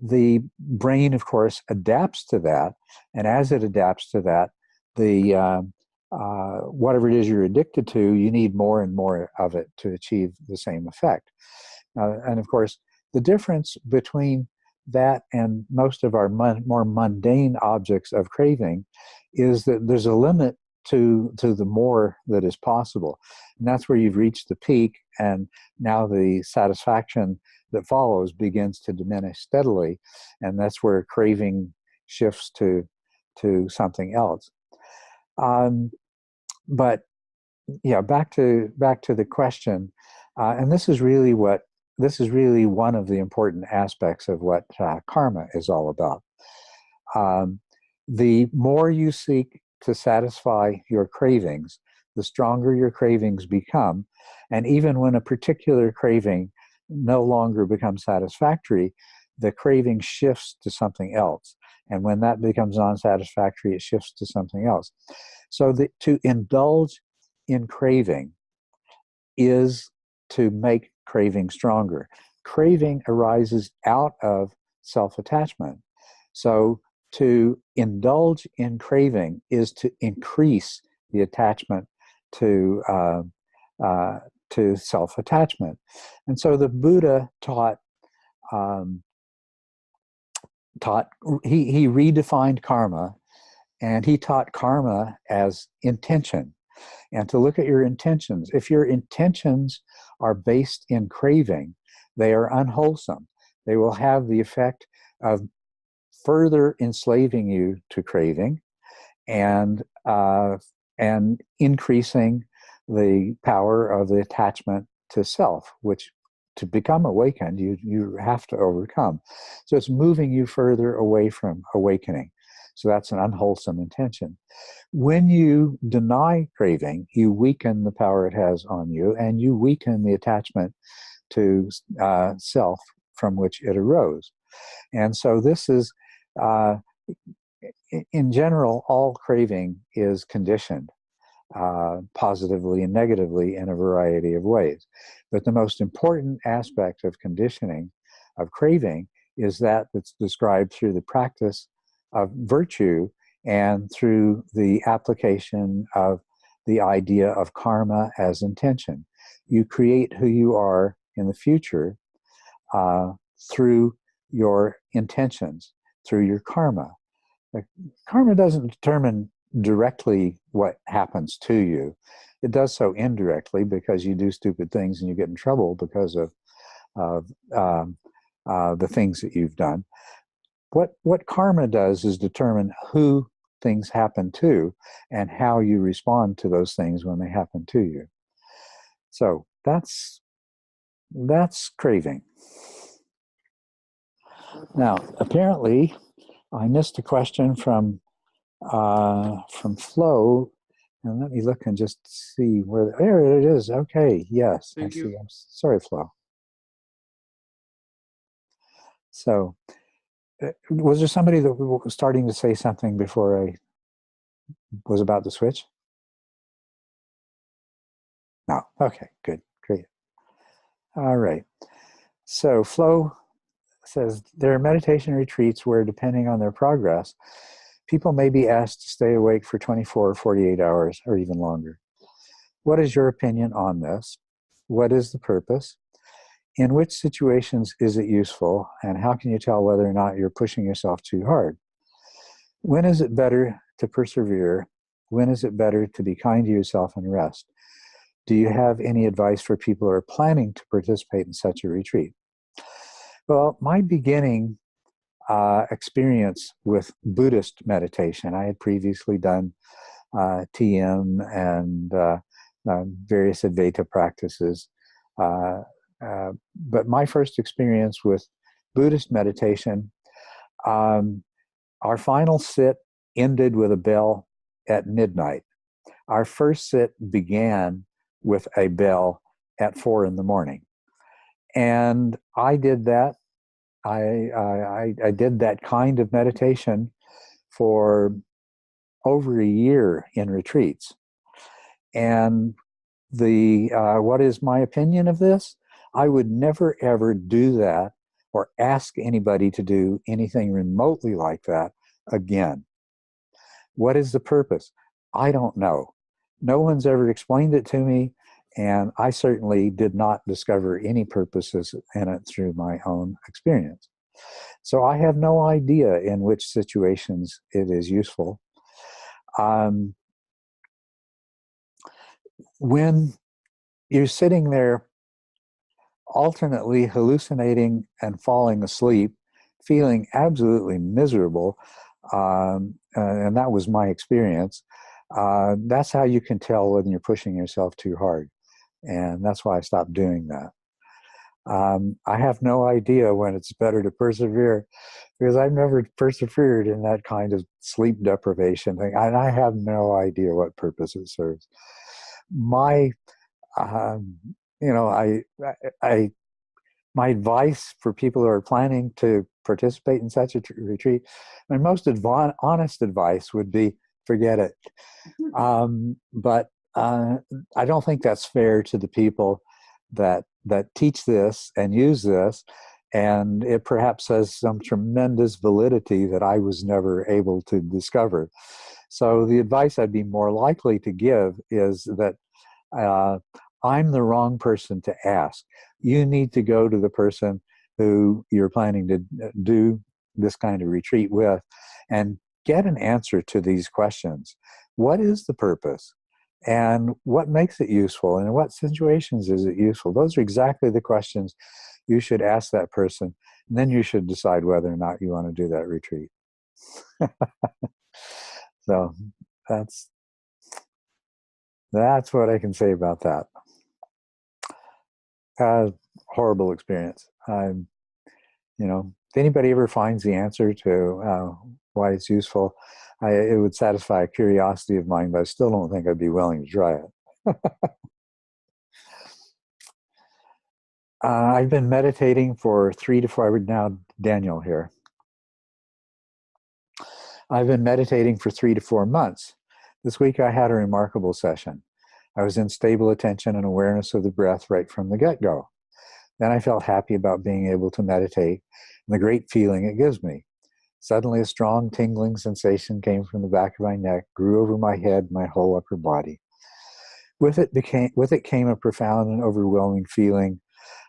the brain, of course, adapts to that, and as it adapts to that, the whatever it is you're addicted to, you need more and more of it to achieve the same effect. And of course, the difference between that and most of our more mundane objects of craving is that there's a limit to the more that is possible. And that's where you've reached the peak, and now the satisfaction that follows begins to diminish steadily, and that's where craving shifts to something else. But yeah, back to the question, and this is really one of the important aspects of what karma is all about. The more you seek to satisfy your cravings, the stronger your cravings become, and even when a particular craving no longer becomes satisfactory, the craving shifts to something else. And when that becomes non-satisfactory, it shifts to something else. So to indulge in craving is to make craving stronger. Craving arises out of self-attachment. So to indulge in craving is to increase the attachment to self-attachment. And so the Buddha taught he redefined karma, and he taught karma as intention, and to look at your intentions. If your intentions are based in craving, they are unwholesome. They will have the effect of further enslaving you to craving and increasing the power of the attachment to self, which to become awakened, you have to overcome. So it's moving you further away from awakening. So that's an unwholesome intention. When you deny craving, you weaken the power it has on you, and you weaken the attachment to self from which it arose. And so this is, in general, all craving is conditioned, positively and negatively in a variety of ways. But the most important aspect of conditioning of craving is that's described through the practice of virtue and through the application of the idea of karma as intention. You create who you are in the future through your intentions, through your karma. Karma doesn't determine directly what happens to you. It does so indirectly because you do stupid things and you get in trouble because of the things that you've done. What karma does is determine who things happen to, and how you respond to those things when they happen to you. So that's craving. Now, apparently, I missed a question from Flo, and let me look and just see where. There it is. Okay, yes, Thank you. see. I'm sorry, Flo. So, was there somebody that was starting to say something before I was about to switch? No. Okay, good, great. All right. So, Flo says there are meditation retreats where, depending on their progress, people may be asked to stay awake for 24 or 48 hours or even longer. What is your opinion on this? What is the purpose? In which situations is it useful? And how can you tell whether or not you're pushing yourself too hard? When is it better to persevere? When is it better to be kind to yourself and rest? Do you have any advice for people who are planning to participate in such a retreat? Well, my beginning experience with Buddhist meditation, I had previously done TM and various Advaita practices. But my first experience with Buddhist meditation, our final sit ended with a bell at midnight. Our first sit began with a bell at 4 a.m. And I did that. I did that kind of meditation for over a year in retreats. And what is my opinion of this? I would never ever do that or ask anybody to do anything remotely like that again. What is the purpose? I don't know. No one's ever explained it to me, and I certainly did not discover any purposes in it through my own experience. So I have no idea in which situations it is useful. When you're sitting there alternately hallucinating and falling asleep, feeling absolutely miserable, and that was my experience, that's how you can tell when you're pushing yourself too hard. And that's why I stopped doing that. I have no idea when it's better to persevere, because I've never persevered in that kind of sleep deprivation thing, and I have no idea what purpose it serves. My my advice for people who are planning to participate in such a retreat, my most honest advice would be forget it. But I don't think that's fair to the people that teach this and use this, and it perhaps has some tremendous validity that I was never able to discover. So the advice I'd be more likely to give is that I'm the wrong person to ask. You need to go to the person who you're planning to do this kind of retreat with and get an answer to these questions. What is the purpose? And what makes it useful? And in what situations is it useful? Those are exactly the questions you should ask that person. And then you should decide whether or not you want to do that retreat. So that's what I can say about that. Horrible experience. If anybody ever finds the answer to why it's useful, it would satisfy a curiosity of mine, but I still don't think I'd be willing to try it. I've been meditating for 3 to 4, now Daniel here. I've been meditating for 3 to 4 months. This week I had a remarkable session. I was in stable attention and awareness of the breath right from the get-go. Then I felt happy about being able to meditate and the great feeling it gives me. Suddenly a strong tingling sensation came from the back of my neck, grew over my head, my whole upper body. With it came a profound and overwhelming feeling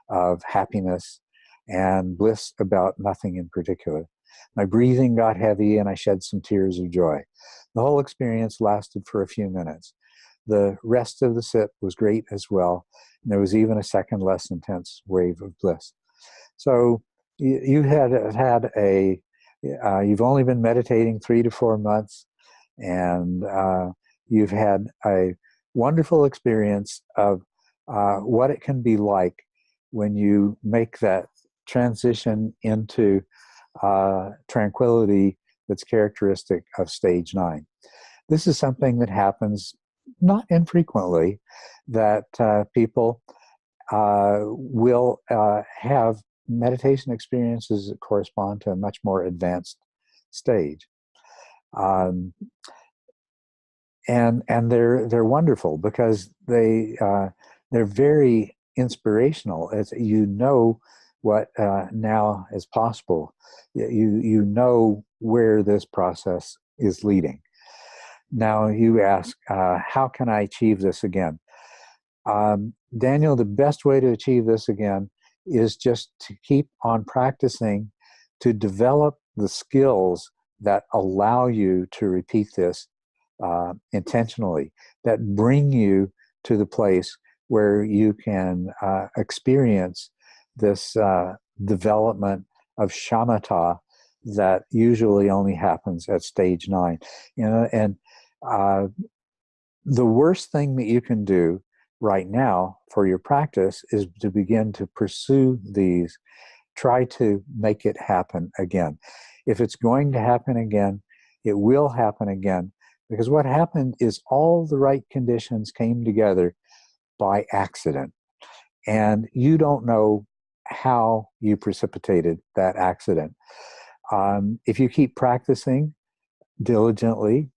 of happiness and bliss about nothing in particular. My breathing got heavy and I shed some tears of joy. The whole experience lasted for a few minutes. The rest of the sit was great as well. And there was even a second, less intense wave of bliss. So you've only been meditating 3 to 4 months. and you've had a wonderful experience of what it can be like when you make that transition into tranquility that's characteristic of stage 9. This is something that happens not infrequently, that people will have meditation experiences that correspond to a much more advanced stage. And they're wonderful because they're very inspirational. As you know what now is possible. You know where this process is leading. Now you ask, how can I achieve this again? Daniel, the best way to achieve this again is just to keep on practicing to develop the skills that allow you to repeat this intentionally, that bring you to the place where you can experience this development of shamatha that usually only happens at stage 9. And the worst thing that you can do right now for your practice is to begin to pursue these. Try to make it happen again. If it's going to happen again, it will happen again, because what happened is all the right conditions came together by accident, and you don't know how you precipitated that accident. If you keep practicing diligently,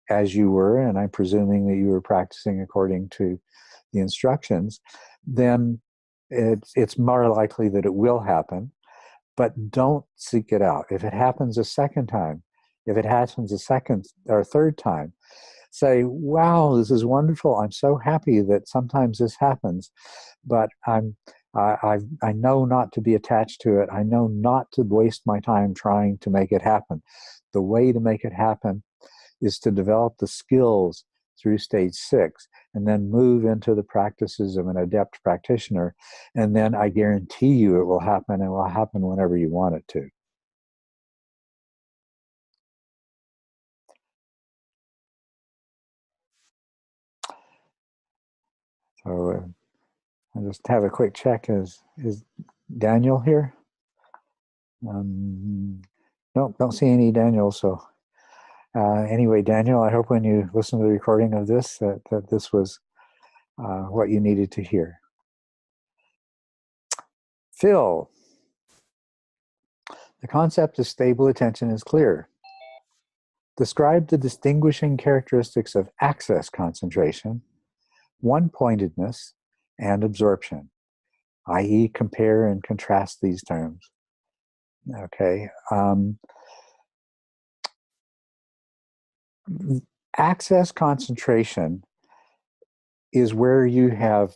as you were, and I'm presuming that you were practicing according to the instructions, then it's more likely that it will happen. But don't seek it out. If it happens a second time, if it happens a second or third time, say, wow, this is wonderful. I'm so happy that sometimes this happens, but I know not to be attached to it. I know not to waste my time trying to make it happen. The way to make it happen is to develop the skills through stage 6 and then move into the practices of an adept practitioner. And then I guarantee you it will happen, and it will happen whenever you want it to. So I'll just have a quick check. Is Daniel here? No, don't see any Daniel. So anyway, Daniel, I hope when you listen to the recording of this, that this was what you needed to hear. Phil, the concept of stable attention is clear. Describe the distinguishing characteristics of access concentration, one-pointedness, and absorption, i.e. compare and contrast these terms. Okay. Access concentration is where you have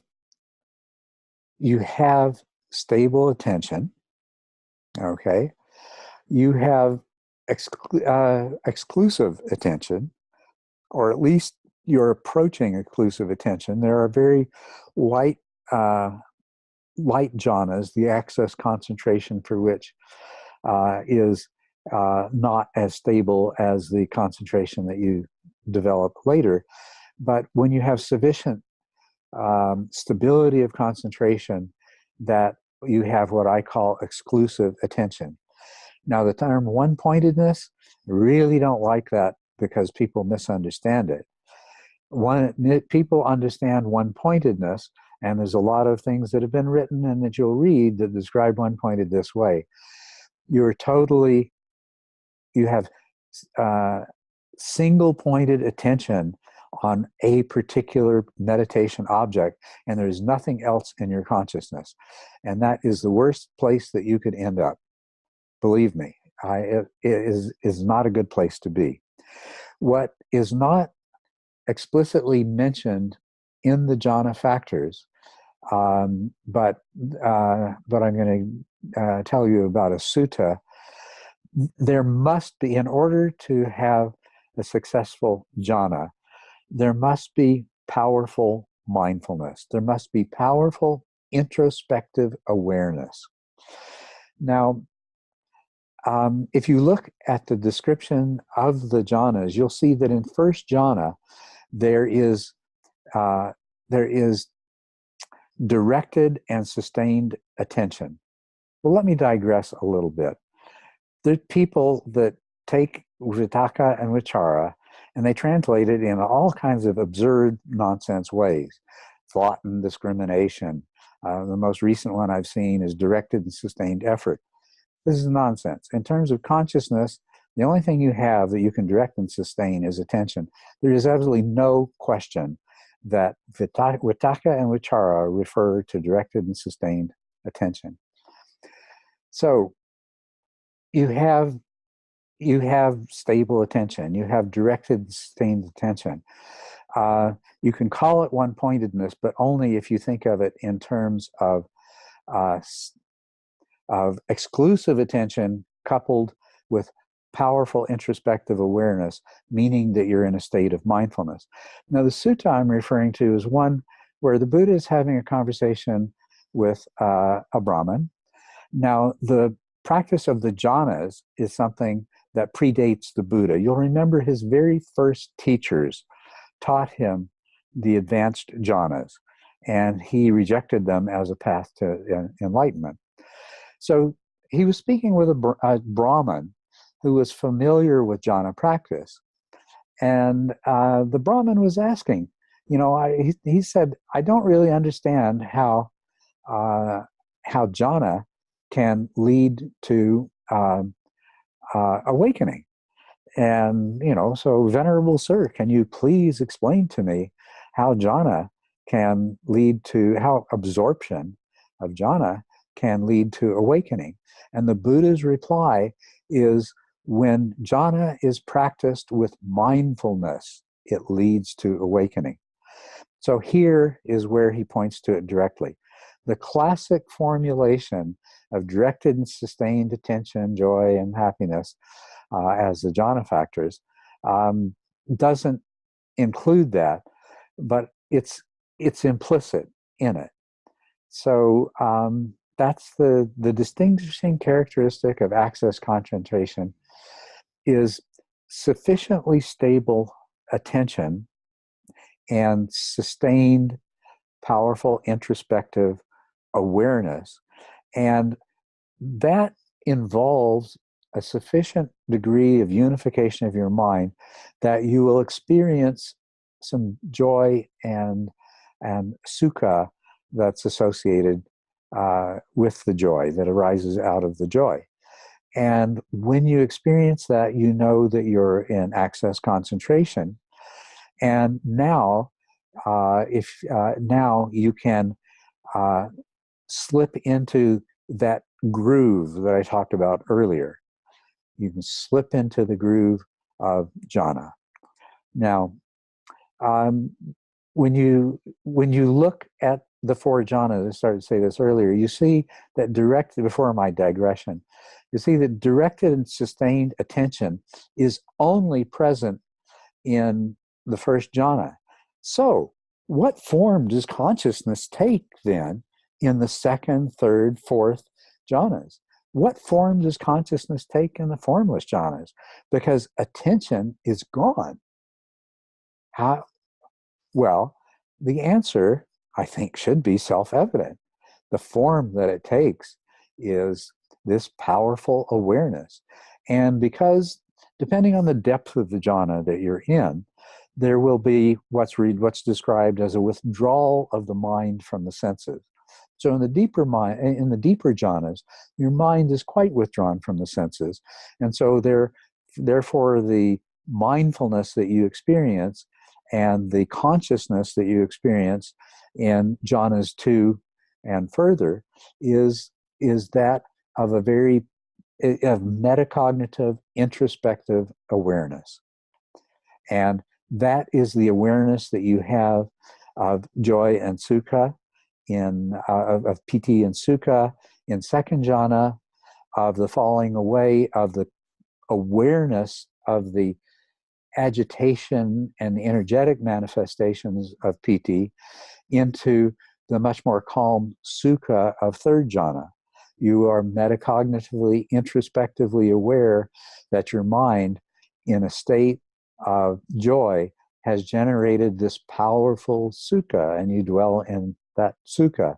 stable attention. Okay. You have exclusive attention, or at least you're approaching exclusive attention. There are very light jhanas, the access concentration for which is not as stable as the concentration that you develop later. But when you have sufficient stability of concentration, that you have what I call exclusive attention. Now, the term one-pointedness, I really don't like that because people misunderstand it. People understand one-pointedness, and there's a lot of things that have been written and that you'll read that describe one-pointed this way. You have single-pointed attention on a particular meditation object, and there's nothing else in your consciousness. And that is the worst place that you could end up. Believe me, it is not a good place to be. What is not explicitly mentioned in the jhana factors, but I'm going to tell you about a sutta. There must be, in order to have a successful jhana, there must be powerful mindfulness. There must be powerful introspective awareness. Now, if you look at the description of the jhanas, you'll see that in first jhana, there is directed and sustained attention. Well, let me digress a little bit. There are people that take vitakka and vichara and they translate it in all kinds of absurd nonsense ways. Thought and discrimination. The most recent one I've seen is directed and sustained effort. This is nonsense. In terms of consciousness, the only thing you have that you can direct and sustain is attention. There is absolutely no question that vitakka and vichara refer to directed and sustained attention. So you have stable attention. You have directed and sustained attention. You can call it one-pointedness, but only if you think of it in terms of exclusive attention coupled with powerful introspective awareness, meaning that you're in a state of mindfulness. Now, the sutta I'm referring to is one where the Buddha is having a conversation with a Brahmin. Now, the practice of the jhanas is something that predates the Buddha. You'll remember his very first teachers taught him the advanced jhanas, and he rejected them as a path to enlightenment. So he was speaking with a Brahmin who was familiar with jhana practice. And the Brahmin was asking, he said, I don't really understand how jhana can lead to awakening. And, so Venerable Sir, can you please explain to me how jhana can lead to, how absorption of jhana can lead to awakening? And the Buddha's reply is, when jhana is practiced with mindfulness, it leads to awakening. So here is where he points to it directly. The classic formulation of directed and sustained attention, joy, and happiness as the jhana factors doesn't include that, but it's implicit in it. So that's the distinguishing characteristic of access concentration, is sufficiently stable attention and sustained, powerful introspective awareness. And that involves a sufficient degree of unification of your mind that you will experience some joy and sukha that's associated with the joy that arises out of the joy. And when you experience that, you know that you're in access concentration. And now, now you can slip into that groove that I talked about earlier. You can slip into the groove of jhana. Now, when you look at the four jhanas, I started to say this earlier, you see that directed, before my digression, you see that directed and sustained attention is only present in the first jhana. So, what form does consciousness take then in the second, third, fourth jhanas? What form does consciousness take in the formless jhanas? Because attention is gone. How? Well, the answer, I think, should be self-evident. The form that it takes is this powerful awareness. And because, depending on the depth of the jhana that you're in, there will be what's described as a withdrawal of the mind from the senses. So in the deeper jhanas, your mind is quite withdrawn from the senses. And so therefore the mindfulness that you experience and the consciousness that you experience in jhanas 2 and further is that of of metacognitive introspective awareness. And that is the awareness that you have of joy and sukha, of piti and sukha in second jhana, of the falling away of the awareness of the agitation and the energetic manifestations of piti into the much more calm sukha of third jhana. You are metacognitively, introspectively aware that your mind, in a state of joy, has generated this powerful sukha, and you dwell in that sukha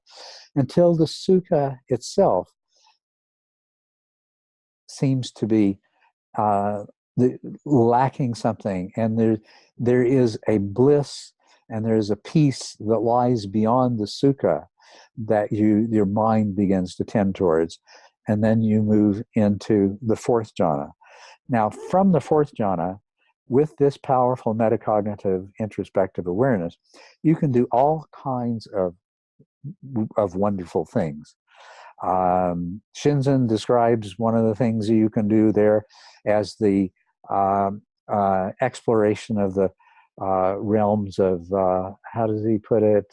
until the sukha itself seems to be lacking something, and there is a bliss and there is a peace that lies beyond the sukha that your mind begins to tend towards, and then you move into the fourth jhana. Now, from the fourth jhana, with this powerful metacognitive introspective awareness, you can do all kinds of wonderful things. Shinzen describes one of the things you can do there as the exploration of the realms of, how does he put it,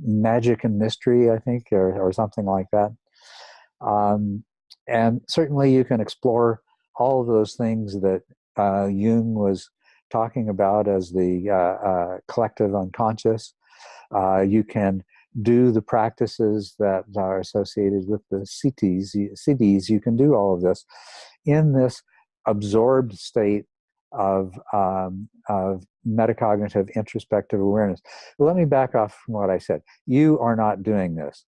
magic and mystery, I think, or something like that. And certainly you can explore all of those things that Jung was talking about as the collective unconscious. You can do the practices that are associated with the siddhis. You can do all of this in this absorbed state of metacognitive introspective awareness. But let me back off from what I said. You are not doing this.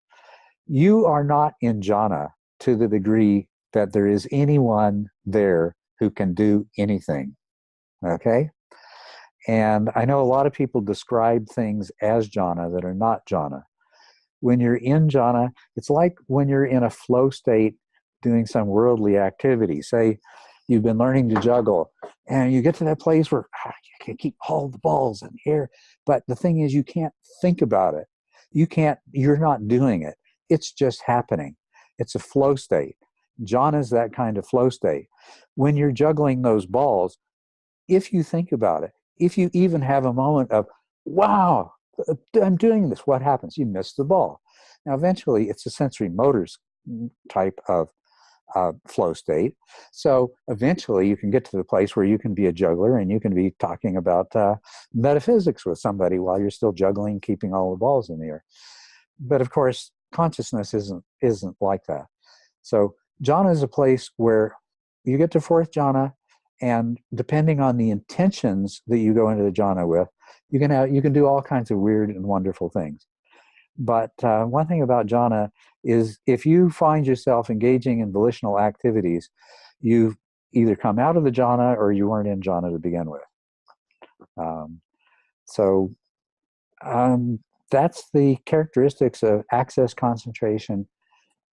You are not in jhana to the degree that there is anyone there who can do anything. Okay? And I know a lot of people describe things as jhana that are not jhana. When you're in jhana, it's like when you're in a flow state doing some worldly activity. Say you've been learning to juggle, and you get to that place where you can keep all the balls in the air, but the thing is you can't think about it. You're not doing it. It's just happening. It's a flow state. Jhana is that kind of flow state. When you're juggling those balls, if you think about it, if you even have a moment of, wow, I'm doing this, what happens? You miss the ball. Now, eventually, it's a sensory motors type of flow state. So eventually, you can get to the place where you can be a juggler and you can be talking about metaphysics with somebody while you're still juggling, keeping all the balls in the air. But of course, consciousness isn't like that. So jhana is a place where you get to fourth jhana, and depending on the intentions that you go into the jhana with, you can do all kinds of weird and wonderful things. But one thing about jhana is if you find yourself engaging in volitional activities, you've either come out of the jhana or you weren't in jhana to begin with. So that's the characteristics of access, concentration,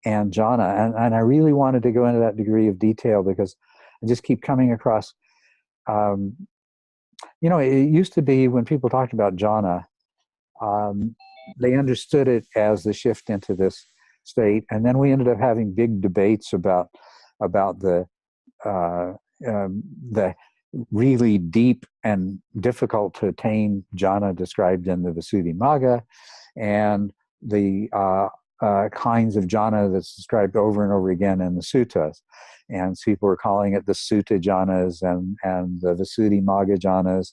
and jhana. And I really wanted to go into that degree of detail because I just keep coming across, it used to be when people talked about jhana, they understood it as the shift into this state. And then we ended up having big debates about the really deep and difficult to attain jhana described in the Visuddhimagga, and the kinds of jhana that's described over and over again in the suttas. And people were calling it the sutta jhanas and the Visuddhimagga jhanas.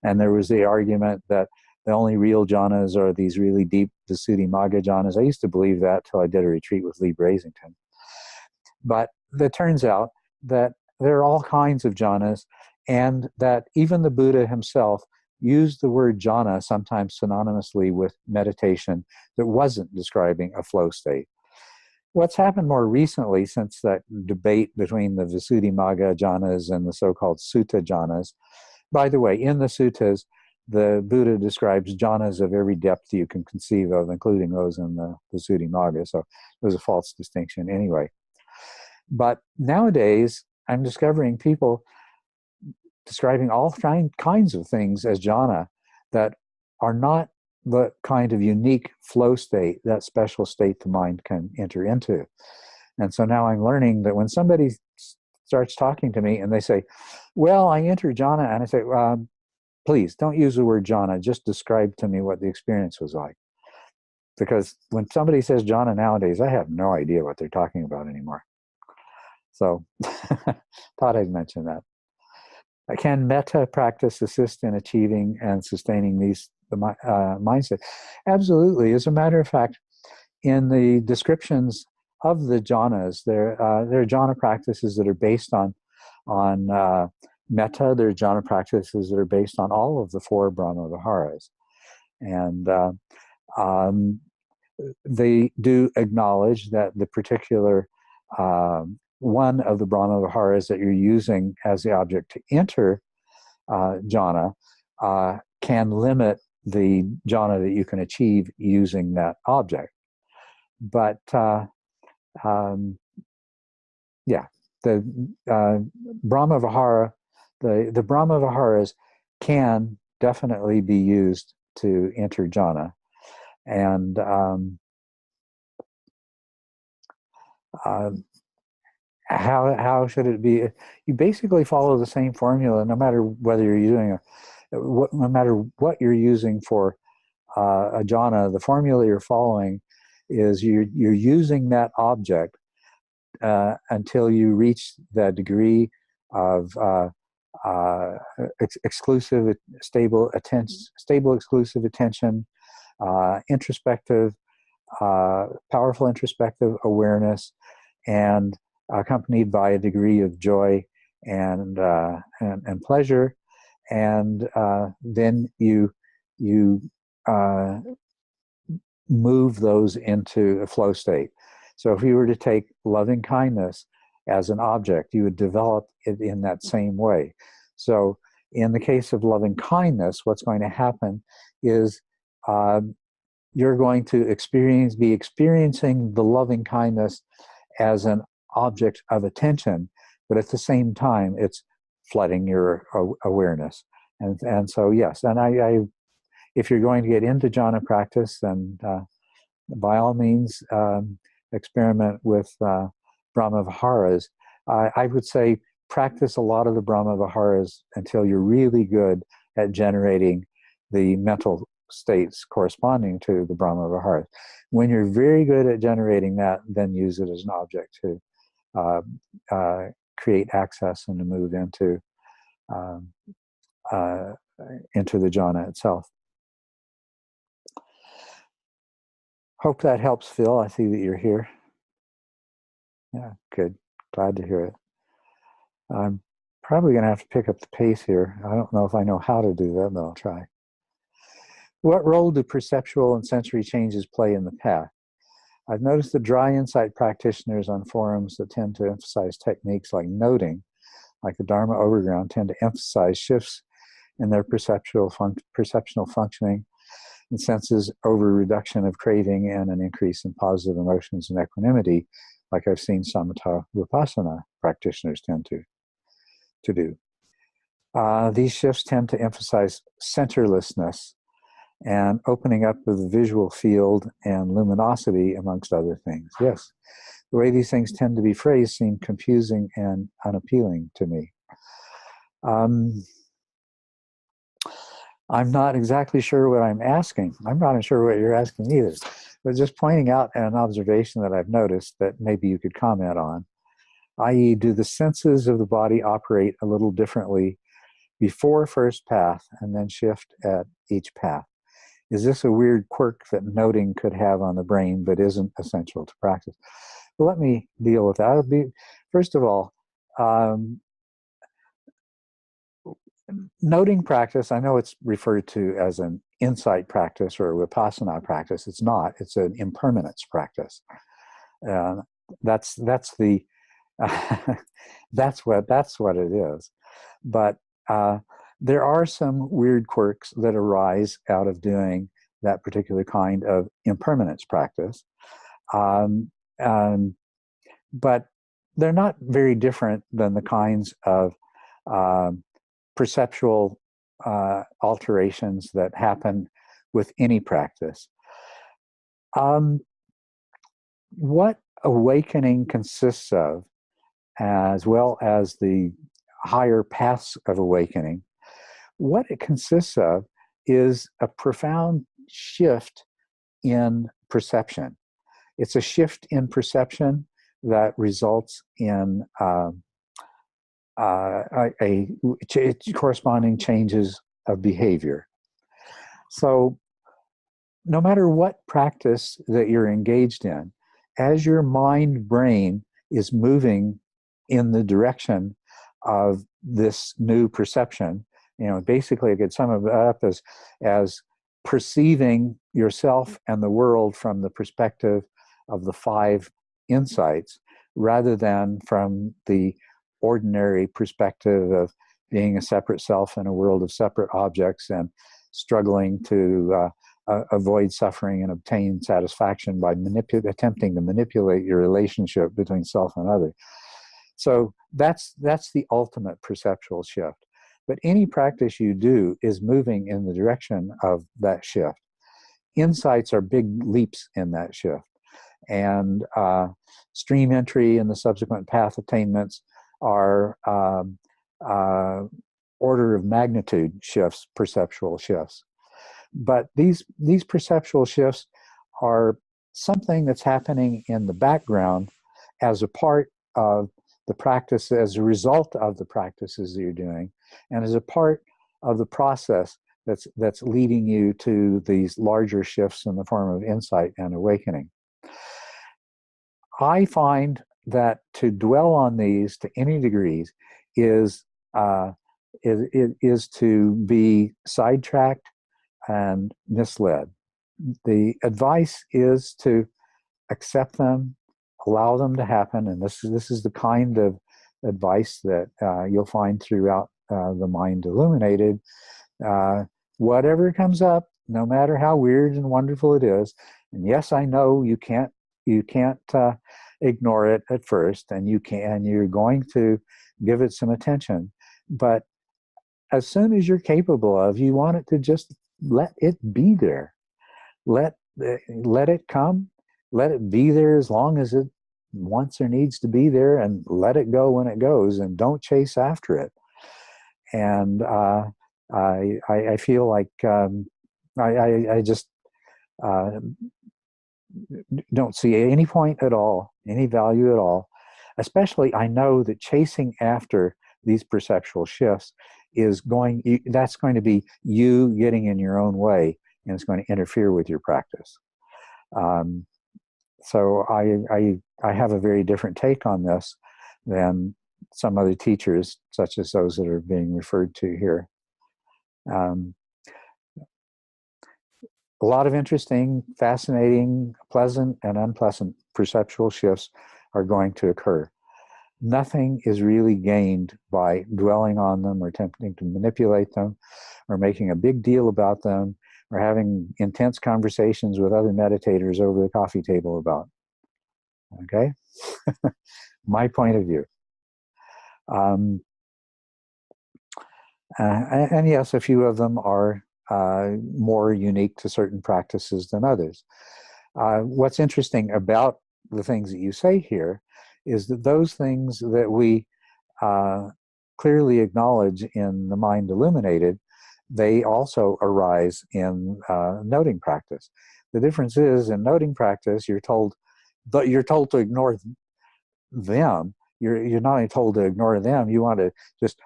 And there was the argument that the only real jhanas are these really deep Visuddhimagga jhanas. I used to believe that till I did a retreat with Lee Brasington. But it turns out that there are all kinds of jhanas, and that even the Buddha himself used the word jhana sometimes synonymously with meditation that wasn't describing a flow state. What's happened more recently since that debate between the Visuddhimagga jhanas and the so-called sutta jhanas, by the way, in the suttas, the Buddha describes jhanas of every depth you can conceive of, including those in the Visuddhimagga, so there's a false distinction anyway. But nowadays, I'm discovering people describing all kinds of things as jhana that are not the kind of unique flow state, that special state the mind can enter into. And so now I'm learning that when somebody starts talking to me and they say, well, I enter jhana, and I say, please don't use the word jhana, just describe to me what the experience was like. Because when somebody says jhana nowadays, I have no idea what they're talking about anymore. So thought I'd mention that. Can metta practice assist in achieving and sustaining the mindset? Absolutely. As a matter of fact, in the descriptions of the jhanas, there are jhana practices that are based on metta. There are jhana practices that are based on all of the four Brahma Viharas. And they do acknowledge that the particular one of the Brahma Viharas that you're using as the object to enter jhana can limit the jhana that you can achieve using that object. But yeah, the Brahma Vihara, the Brahma Viharas can definitely be used to enter jhana. And how should it be? You basically follow the same formula, no matter whether you're using no matter what you're using for a jhana. The formula you're following is you're using that object until you reach the degree of exclusive, stable exclusive attention, introspective, powerful introspective awareness, and accompanied by a degree of joy and pleasure, and then you move those into a flow state. So if you were to take loving kindness as an object, you would develop it in that same way. So in the case of loving kindness, what's going to happen is you're going to be experiencing the loving kindness as an object of attention, but at the same time, it's flooding your awareness. And so, yes, and I if you're going to get into jhana practice, then by all means, experiment with Brahma Viharas. I would say practice a lot of the Brahma Viharas until you're really good at generating the mental states corresponding to the Brahma Viharas. When you're very good at generating that, then use it as an object to create access and to move into the jhana itself. Hope that helps, Phil. I see that you're here. Yeah, good. Glad to hear it. I'm probably going to have to pick up the pace here. I don't know if I know how to do that, but I'll try. What role do perceptual and sensory changes play in the path? I've noticed the dry insight practitioners on forums that tend to emphasize techniques like noting, like the Dharma Overground, tend to emphasize shifts in their perceptual functioning and senses over reduction of craving and an increase in positive emotions and equanimity, like I've seen samatha vipassana practitioners tend to do. These shifts tend to emphasize centerlessness and opening up of the visual field and luminosity, amongst other things. Yes, the way these things tend to be phrased seem confusing and unappealing to me. I'm not exactly sure what I'm asking. I'm not sure what you're asking either. But just pointing out an observation that I've noticed that maybe you could comment on, i.e., do the senses of the body operate a little differently before first path and then shift at each path? Is this a weird quirk that noting could have on the brain but isn't essential to practice? Well, let me deal with that. First of all, noting practice, I know it's referred to as an insight practice or a vipassana practice. It's not. It's an impermanence practice. That's the that's what it is. But there are some weird quirks that arise out of doing that particular kind of impermanence practice. But they're not very different than the kinds of perceptual alterations that happen with any practice. What awakening consists of, as well as the higher paths of awakening, what it consists of is a profound shift in perception. It's a shift in perception that results in corresponding changes of behavior. So no matter what practice that you're engaged in, as your mind brain is moving in the direction of this new perception, basically I could sum it up as perceiving yourself and the world from the perspective of the 5 insights, rather than from the ordinary perspective of being a separate self in a world of separate objects and struggling to avoid suffering and obtain satisfaction by attempting to manipulate your relationship between self and other. So that's the ultimate perceptual shift. But any practice you do is moving in the direction of that shift. Insights are big leaps in that shift. And stream entry and the subsequent path attainments are order of magnitude shifts, perceptual shifts. But these perceptual shifts are something that's happening in the background as a part of the practice, as a result of the practices that you're doing, and as a part of the process that's leading you to these larger shifts in the form of insight and awakening. I find that to dwell on these to any degrees is to be sidetracked and misled. The advice is to accept them, allow them to happen, and this is the kind of advice that you'll find throughout the Mind Illuminated. Whatever comes up, no matter how weird and wonderful it is, and yes, I know you can't ignore it at first, and you're going to give it some attention, but as soon as you're capable of, you want it to just let it be there. Let it come. Let it be there as long as it wants or needs to be there, and let it go when it goes, and don't chase after it. And I feel like I just don't see any point at all, any value at all. Especially, I know that chasing after these perceptual shifts that's going to be you getting in your own way, and it's going to interfere with your practice. So I have a very different take on this than some other teachers, such as those that are being referred to here. A lot of interesting, fascinating, pleasant, and unpleasant perceptual shifts are going to occur. Nothing is really gained by dwelling on them or attempting to manipulate them or making a big deal about them or having intense conversations with other meditators over the coffee table about. Okay? My point of view. And yes, a few of them are more unique to certain practices than others. What's interesting about the things that you say here is that those things that we clearly acknowledge in the Mind Illuminated, they also arise in noting practice. The difference is, in noting practice, you're told to ignore them. You're not only told to ignore them, you want to just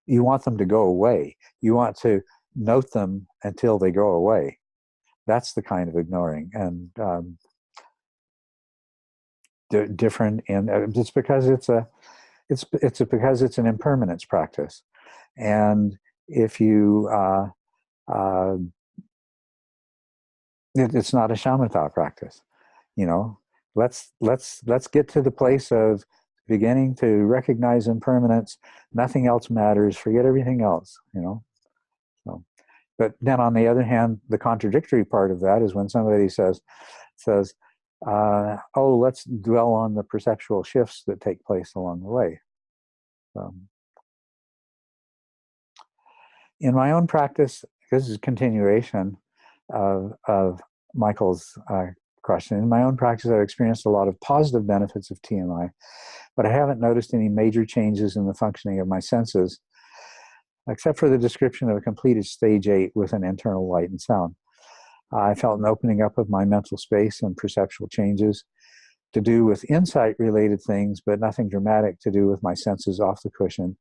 you want them to go away. You want to note them until they go away. That's the kind of ignoring, and different. And it's because because it's an impermanence practice, and if you it's not a shamatha practice. Let's get to the place of beginning to recognize impermanence. Nothing else matters. Forget everything else. So, but then on the other hand, the contradictory part of that is when somebody says, "Oh, let's dwell on the perceptual shifts that take place along the way." In my own practice, this is a continuation of Michael's question. In my own practice, I've experienced a lot of positive benefits of TMI, but I haven't noticed any major changes in the functioning of my senses, except for the description of a completed stage 8 with an internal light and sound. I felt an opening up of my mental space and perceptual changes to do with insight-related things, but nothing dramatic to do with my senses off the cushion,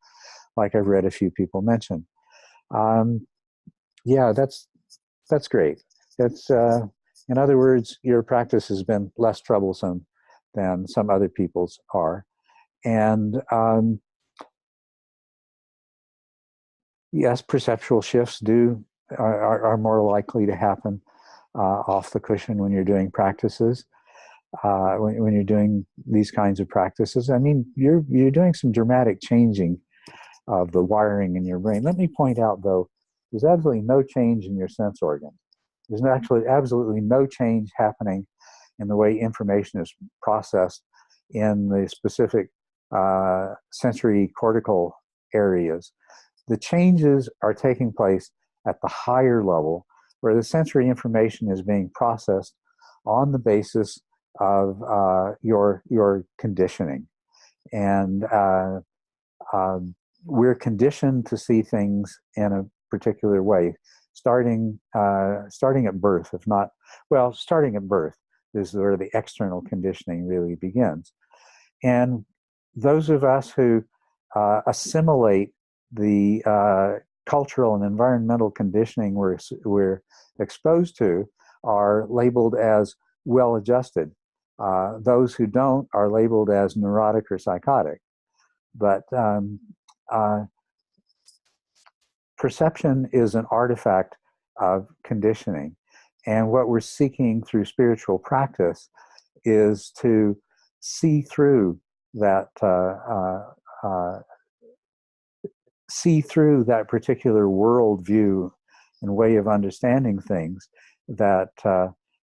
like I've read a few people mention. Yeah, that's great. It's, in other words, your practice has been less troublesome than some other people's are. And yes, perceptual shifts are more likely to happen off the cushion when you're doing practices. When you're doing these kinds of practices, I mean, you're doing some dramatic changing of the wiring in your brain. Let me point out, though, there's absolutely no change in your sense organs. There's actually absolutely no change happening in the way information is processed in the specific sensory cortical areas. The changes are taking place at the higher level, where the sensory information is being processed on the basis of your conditioning. And we're conditioned to see things in a particular way, starting at birth, if not, well, starting at birth is where the external conditioning really begins. And those of us who assimilate the cultural and environmental conditioning we're exposed to are labeled as well-adjusted. Those who don't are labeled as neurotic or psychotic. But perception is an artifact of conditioning. And what we're seeking through spiritual practice is to see through that particular worldview and way of understanding things that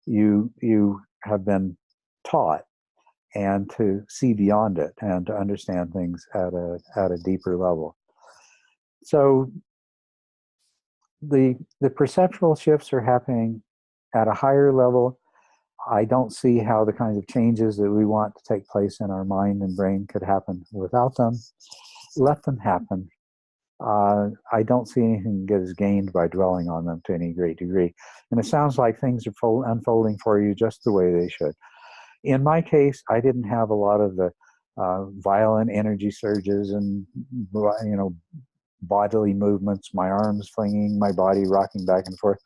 you have been taught, and to see beyond it and to understand things at a deeper level. So the perceptual shifts are happening at a higher level. I don't see how the kinds of changes that we want to take place in our mind and brain could happen without them. Let them happen. I don't see anything that is gained by dwelling on them to any great degree. And it sounds like things are unfolding for you just the way they should. In my case, I didn't have a lot of the violent energy surges and, bodily movements, my arms flinging, my body rocking back and forth.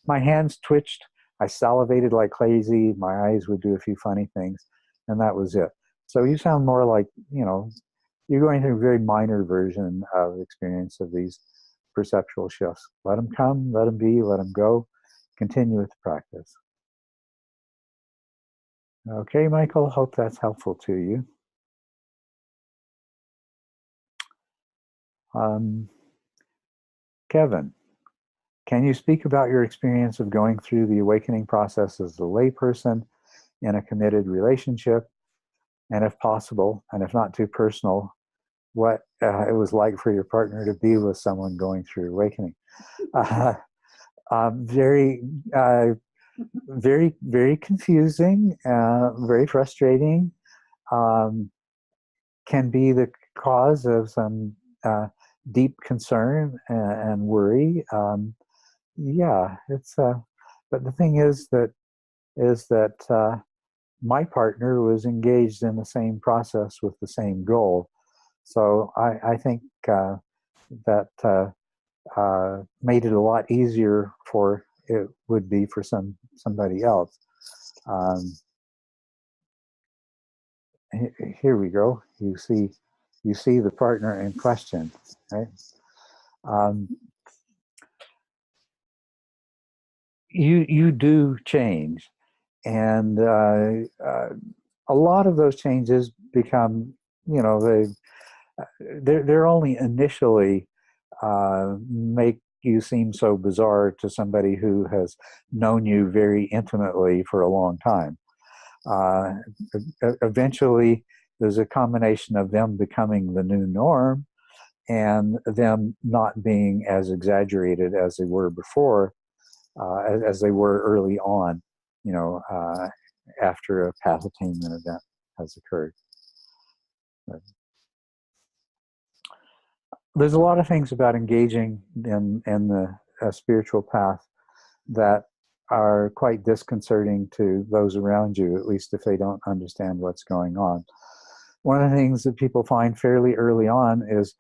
My hands twitched. I salivated like crazy. My eyes would do a few funny things, and that was it. So you sound more like, you're going through a very minor version of experience of these perceptual shifts. Let them come, let them be, let them go. Continue with the practice. Okay, Michael, hope that's helpful to you. Kevin, can you speak about your experience of going through the awakening process as a layperson in a committed relationship? And if possible, and if not too personal, what it was like for your partner to be with someone going through awakening? Very, very confusing, very frustrating, can be the cause of some deep concern and worry. Yeah, it's. But the thing is that my partner was engaged in the same process with the same goal. So I think that made it a lot easier for it would be for somebody else. Here we go. You see the partner in question, right? You do change, and a lot of those changes become, they're only initially make you seem so bizarre to somebody who has known you very intimately for a long time. Eventually, there's a combination of them becoming the new norm and them not being as exaggerated as they were before, as they were early on, after a path attainment event has occurred. There's a lot of things about engaging in the spiritual path that are quite disconcerting to those around you, at least if they don't understand what's going on. One of the things that people find fairly early on is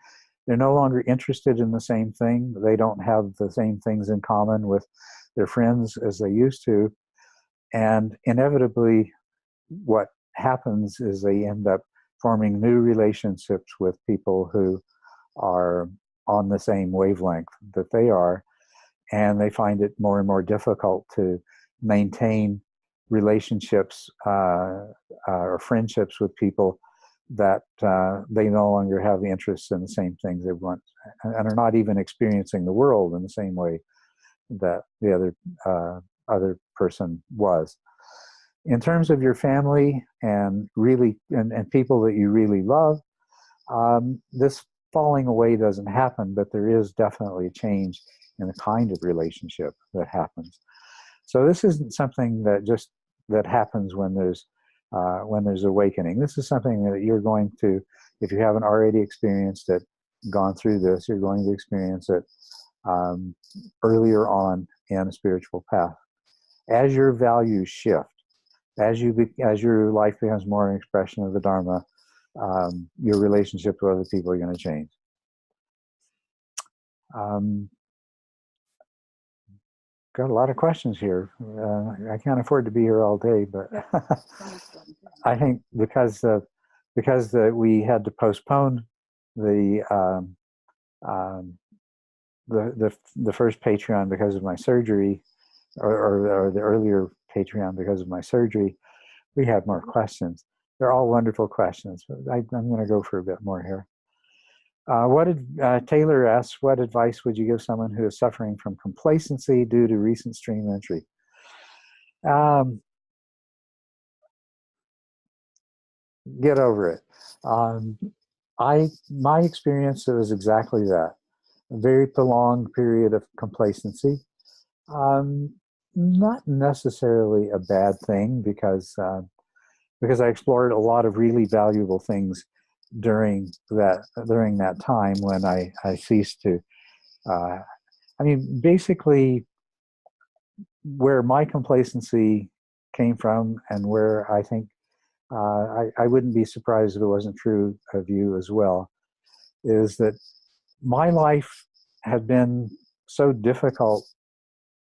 they're no longer interested in the same thing. They don't have the same things in common with their friends as they used to. And inevitably, what happens is they end up forming new relationships with people who are on the same wavelength that they are, and they find it more and more difficult to maintain relationships or friendships with people that they no longer have interests in the same things they want, and are not even experiencing the world in the same way that the other person was. In terms of your family and really and people that you really love, this falling away doesn't happen, but there is definitely a change in the kind of relationship that happens. So this isn't something that happens when there's awakening. This is something that you're going to, if you haven't already experienced it, gone through this, you're going to experience it earlier on in a spiritual path. As your values shift, as your life becomes more an expression of the Dharma, your relationship with other people are going to change. Got a lot of questions here. I can't afford to be here all day, but I think because we had to postpone the first Patreon because of my surgery, or the earlier Patreon because of my surgery, we had more questions. They're all wonderful questions, but I'm going to go for a bit more here. Taylor asks, what advice would you give someone who is suffering from complacency due to recent stream entry? Get over it. My experience was exactly that. A very prolonged period of complacency. Not necessarily a bad thing, because I explored a lot of really valuable things during that time when I ceased to. Basically, where my complacency came from, and where I think I wouldn't be surprised if it wasn't true of you as well, is that my life had been so difficult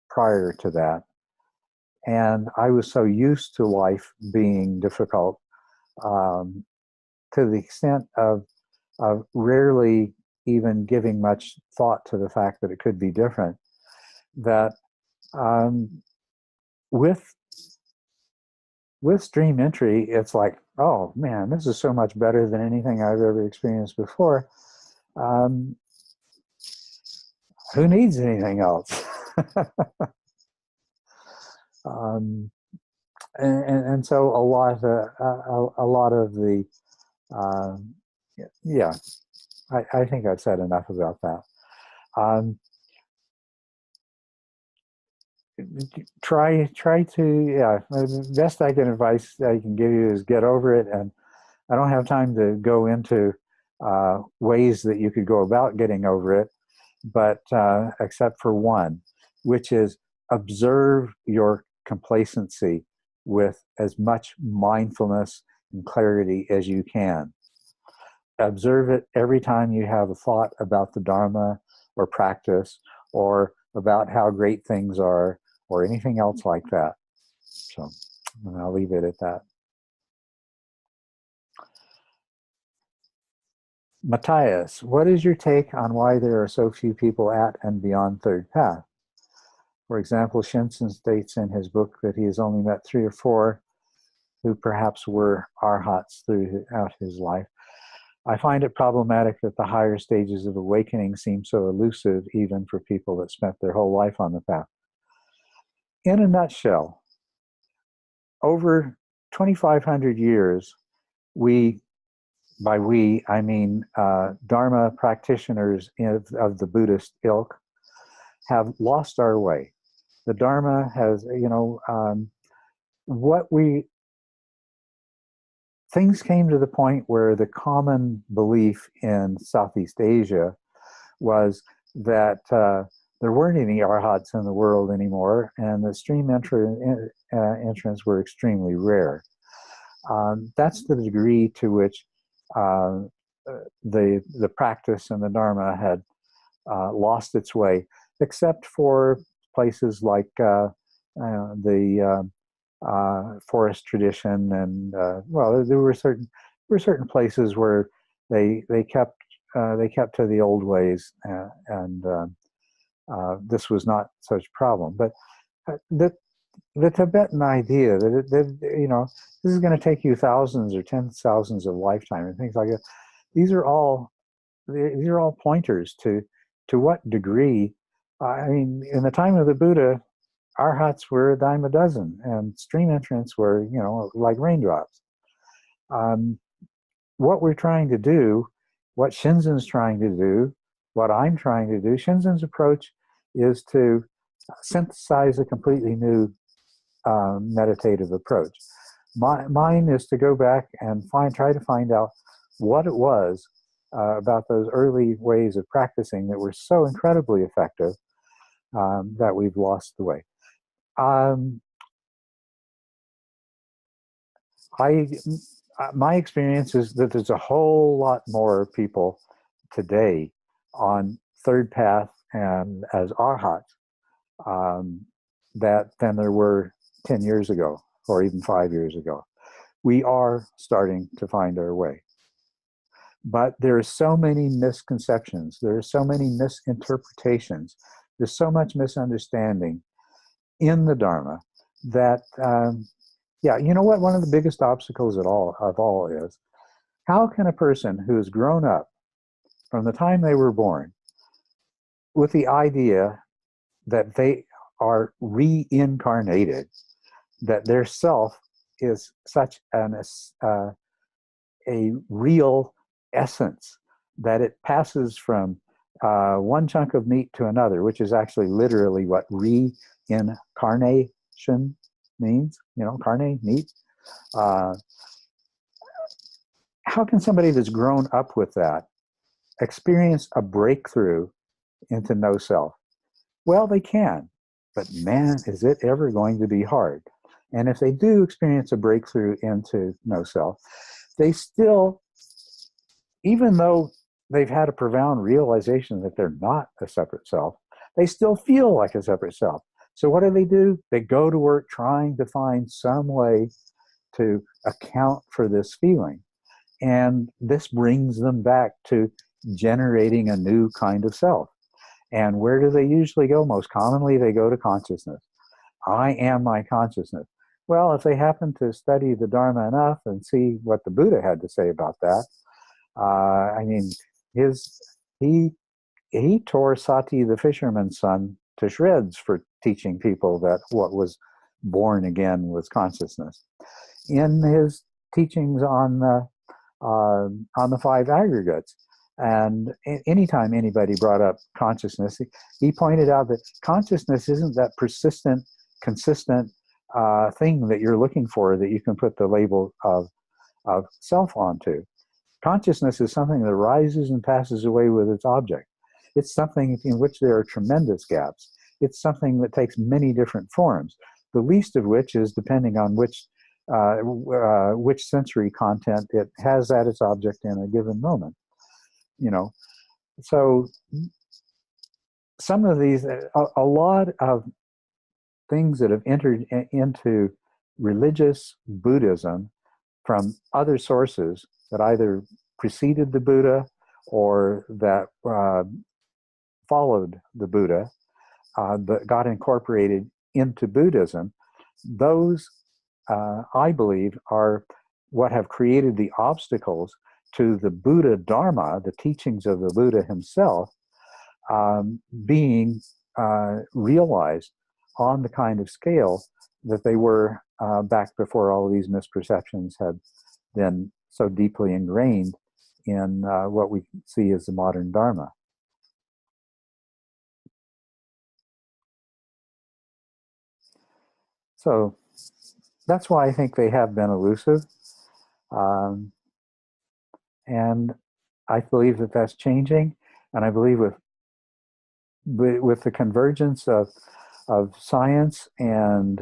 prior to that, and I was so used to life being difficult, to the extent of rarely even giving much thought to the fact that it could be different, that with stream entry, it's like, oh man, this is so much better than anything I've ever experienced before. Who needs anything else? And so a lot of the I think I've said enough about that. Try to, the best advice I can give you is get over it. And I don't have time to go into ways that you could go about getting over it, but except for one, which is observe your complacency with as much mindfulness and clarity as you can. Observe it every time you have a thought about the Dharma or practice, or about how great things are, or anything else like that. So I'll leave it at that. Matthias, what is your take on why there are so few people at and beyond third path? For example, Shinsen states in his book that he has only met 3 or 4 who perhaps were arhats throughout his life. I find it problematic that the higher stages of awakening seem so elusive, even for people that spent their whole life on the path. In a nutshell, over 2,500 years, by we, I mean Dharma practitioners of the Buddhist ilk, have lost our way. The Dharma has, things came to the point where the common belief in Southeast Asia was that there weren't any arhats in the world anymore, and the stream entrants were extremely rare. That's the degree to which the practice and the Dharma had lost its way, except for places like the forest tradition, and well, there were certain places where they kept to the old ways, and this was not such a problem. But the Tibetan idea that this is going to take you thousands or tens of thousands of lifetimes and things like that, these are all pointers to what degree. I mean, in the time of the Buddha, arhats were a dime a dozen, and stream entrants were, like raindrops. What we're trying to do, what Shinzen's trying to do, what I'm trying to do, Shinzen's approach is to synthesize a completely new meditative approach. Mine is to go back and try to find out what it was about those early ways of practicing that were so incredibly effective that we've lost the way. My experience is that there's a whole lot more people today on third path and as arhats than there were 10 years ago or even 5 years ago. We are starting to find our way. But there are so many misconceptions. There are so many misinterpretations. There's so much misunderstanding in the Dharma that, you know what? One of the biggest obstacles of all is, how can a person who has grown up from the time they were born with the idea that they are reincarnated, that their self is such a real essence, that it passes from one chunk of meat to another, which is actually literally what reincarnation means, carne, meat. How can somebody that's grown up with that experience a breakthrough into no self? Well, they can, but man, is it ever going to be hard. And if they do experience a breakthrough into no self, they still, even though they've had a profound realization that they're not a separate self, they still feel like a separate self. So what do? They go to work trying to find some way to account for this feeling. And this brings them back to generating a new kind of self. And where do they usually go? Most commonly, they go to consciousness. I am my consciousness. Well, if they happen to study the Dharma enough and see what the Buddha had to say about that, he tore Sati the fisherman's son to shreds for teaching people that what was born again was consciousness. In his teachings on the five aggregates, and anytime anybody brought up consciousness, he pointed out that consciousness isn't that persistent, consistent thing that you're looking for that you can put the label of self onto. Consciousness is something that rises and passes away with its object. It's something in which there are tremendous gaps. It's something that takes many different forms, the least of which is depending on which sensory content it has at its object in a given moment. So some of these, a lot of things that have entered into religious Buddhism from other sources that either preceded the Buddha or that followed the Buddha, that got incorporated into Buddhism, those, I believe, are what have created the obstacles to the Buddha Dharma, the teachings of the Buddha himself, being realized on the kind of scale that they were back before all of these misperceptions had been so deeply ingrained in what we see as the modern Dharma. So that's why I think they have been elusive. And I believe that that's changing. And I believe with the convergence of science and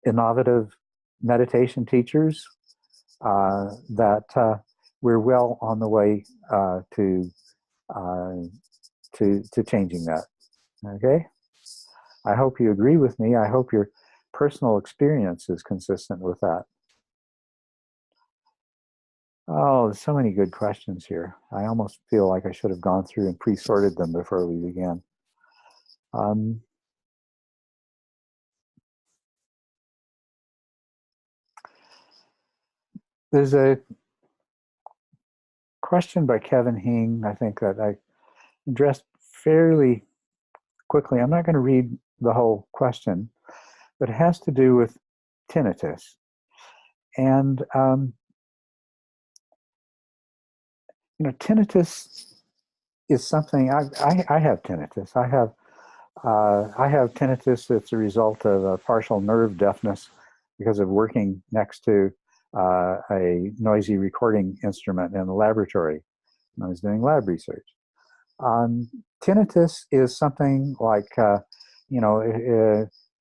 innovative meditation teachers, that we're well on the way to changing that. Okay. I hope you agree with me. I hope your personal experience is consistent with that. Oh, there's so many good questions here. I almost feel like I should have gone through and pre-sorted them before we began. There's a question by Kevin Hing, I think, that I addressed fairly quickly. I'm not going to read the whole question, but it has to do with tinnitus. And, tinnitus is something, I have tinnitus. I have tinnitus that's a result of a partial nerve deafness because of working next to a noisy recording instrument in the laboratory when I was doing lab research. Tinnitus is something like,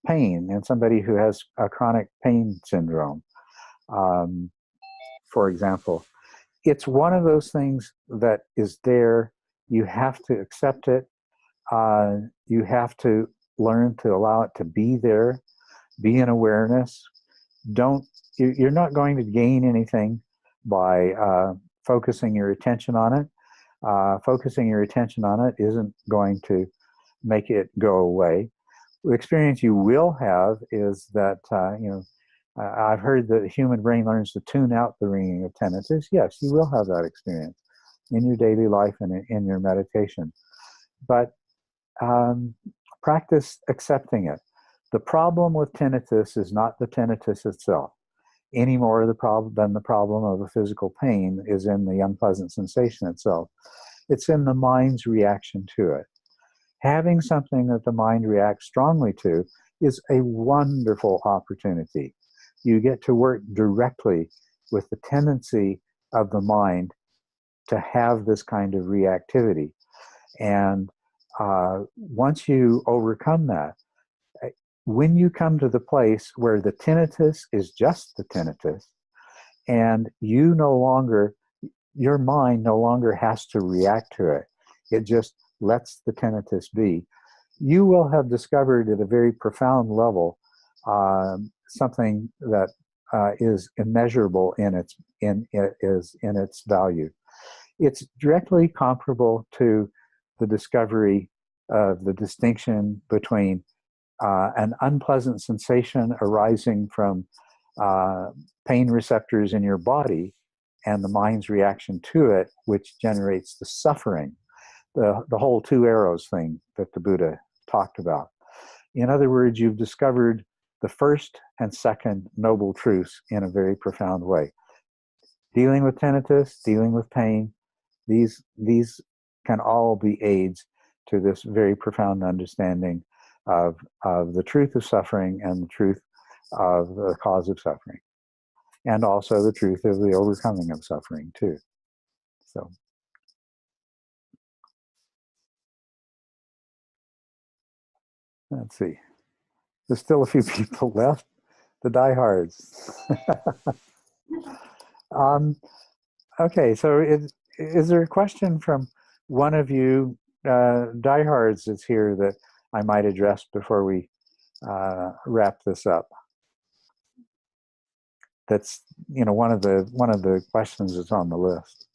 pain in somebody who has a chronic pain syndrome, for example. It's one of those things that is there. You have to accept it. You have to learn to allow it to be there, be in awareness. You're not going to gain anything by focusing your attention on it. Focusing your attention on it isn't going to make it go away. The experience you will have is that, I've heard that the human brain learns to tune out the ringing of tinnitus. Yes, you will have that experience in your daily life and in your meditation. But practice accepting it. The problem with tinnitus is not the tinnitus itself, any more than the problem of a physical pain is in the unpleasant sensation itself. It's in the mind's reaction to it. Having something that the mind reacts strongly to is a wonderful opportunity. You get to work directly with the tendency of the mind to have this kind of reactivity. And once you overcome that, when you come to the place where the tinnitus is just the tinnitus, and your mind no longer has to react to it, it just lets the tinnitus be, you will have discovered at a very profound level something that is immeasurable in its value. It's directly comparable to the discovery of the distinction between an unpleasant sensation arising from pain receptors in your body and the mind's reaction to it, which generates the suffering, the whole two arrows thing that the Buddha talked about. In other words, you've discovered the first and second noble truths in a very profound way. Dealing with tinnitus, dealing with pain, these can all be aids to this very profound understanding of the truth of suffering and the truth of the cause of suffering, and also the truth of the overcoming of suffering too. So, let's see. There's still a few people left, the diehards. Okay, so is there a question from one of you diehards that's here that I might address before we wrap this up? That's one of the questions that's on the list.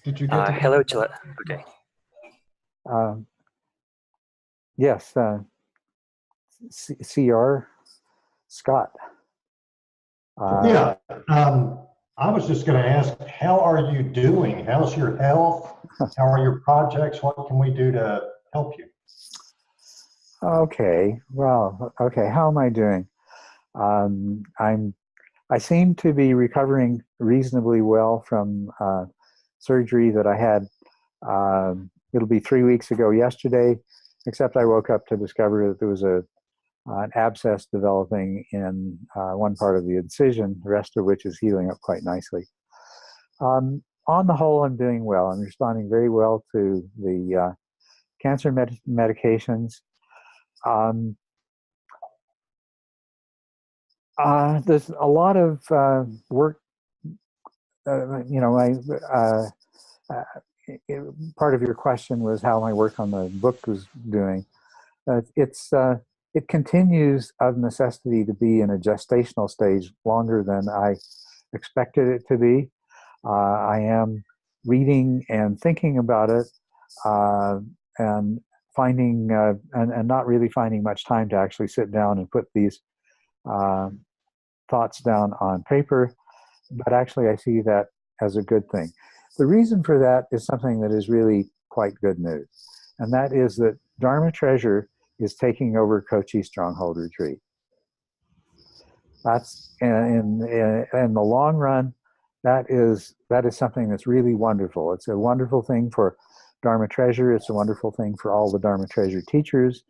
Did you get hello, Chila. Okay. Yes, CR Scott. Yeah, I was just going to ask, how are you doing? How's your health? How are your projects? What can we do to help you? Okay, well, okay, how am I doing? I seem to be recovering reasonably well from surgery that I had. It'll be 3 weeks ago yesterday, except I woke up to discover that there was an abscess developing in one part of the incision, the rest of which is healing up quite nicely. On the whole, I'm doing well. I'm responding very well to the cancer medications. There's a lot of work, part of your question was how my work on the book was doing. It continues of necessity to be in a gestational stage longer than I expected it to be. I am reading and thinking about it, and finding and not really finding much time to actually sit down and put these thoughts down on paper. But actually, I see that as a good thing. The reason for that is something that is really quite good news, and that is that Dharma Treasure is taking over Kochi Stronghold Retreat. That's in the long run, that is something that's really wonderful. It's a wonderful thing for Dharma Treasure. It's a wonderful thing for all the Dharma Treasure teachers.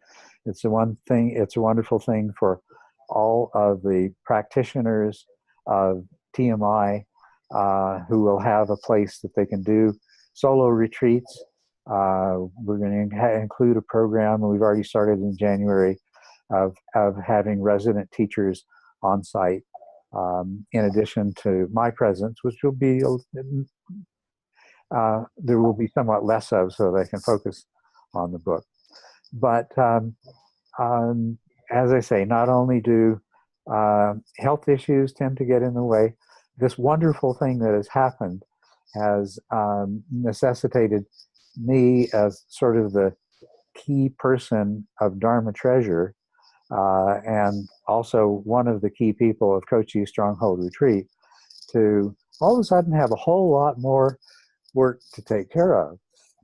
It's a wonderful thing for all of the practitioners of TMI who will have a place that they can do solo retreats. We're going to include a program, and we've already started in January, of having resident teachers on site, in addition to my presence, which will be there will be somewhat less of, so they can focus on the book. But as I say, not only do health issues tend to get in the way, this wonderful thing that has happened has necessitated me as sort of the key person of Dharma Treasure, and also one of the key people of Kochi Stronghold Retreat, to all of a sudden have a whole lot more work to take care of,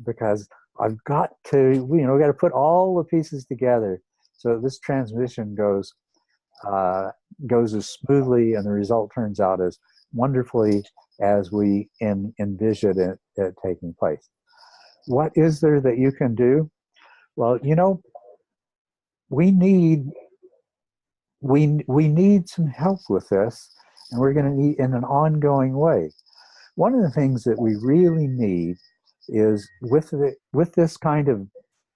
because I've got to, got to put all the pieces together so this transition goes as smoothly and the result turns out as wonderfully as we envision it taking place. What is there that you can do? Well, we need some help with this, and we're going to need in an ongoing way. One of the things that we really need is with this kind of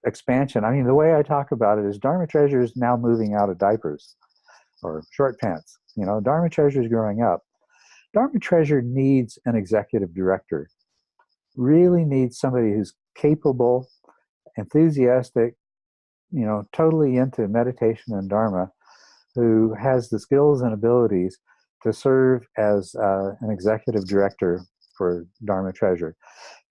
expansion. I mean, the way I talk about it is Dharma Treasure is now moving out of diapers or short pants. Dharma Treasure is growing up. Dharma Treasure needs an executive director. Really needs somebody who's capable, enthusiastic, totally into meditation and Dharma, who has the skills and abilities to serve as an executive director for Dharma Treasure.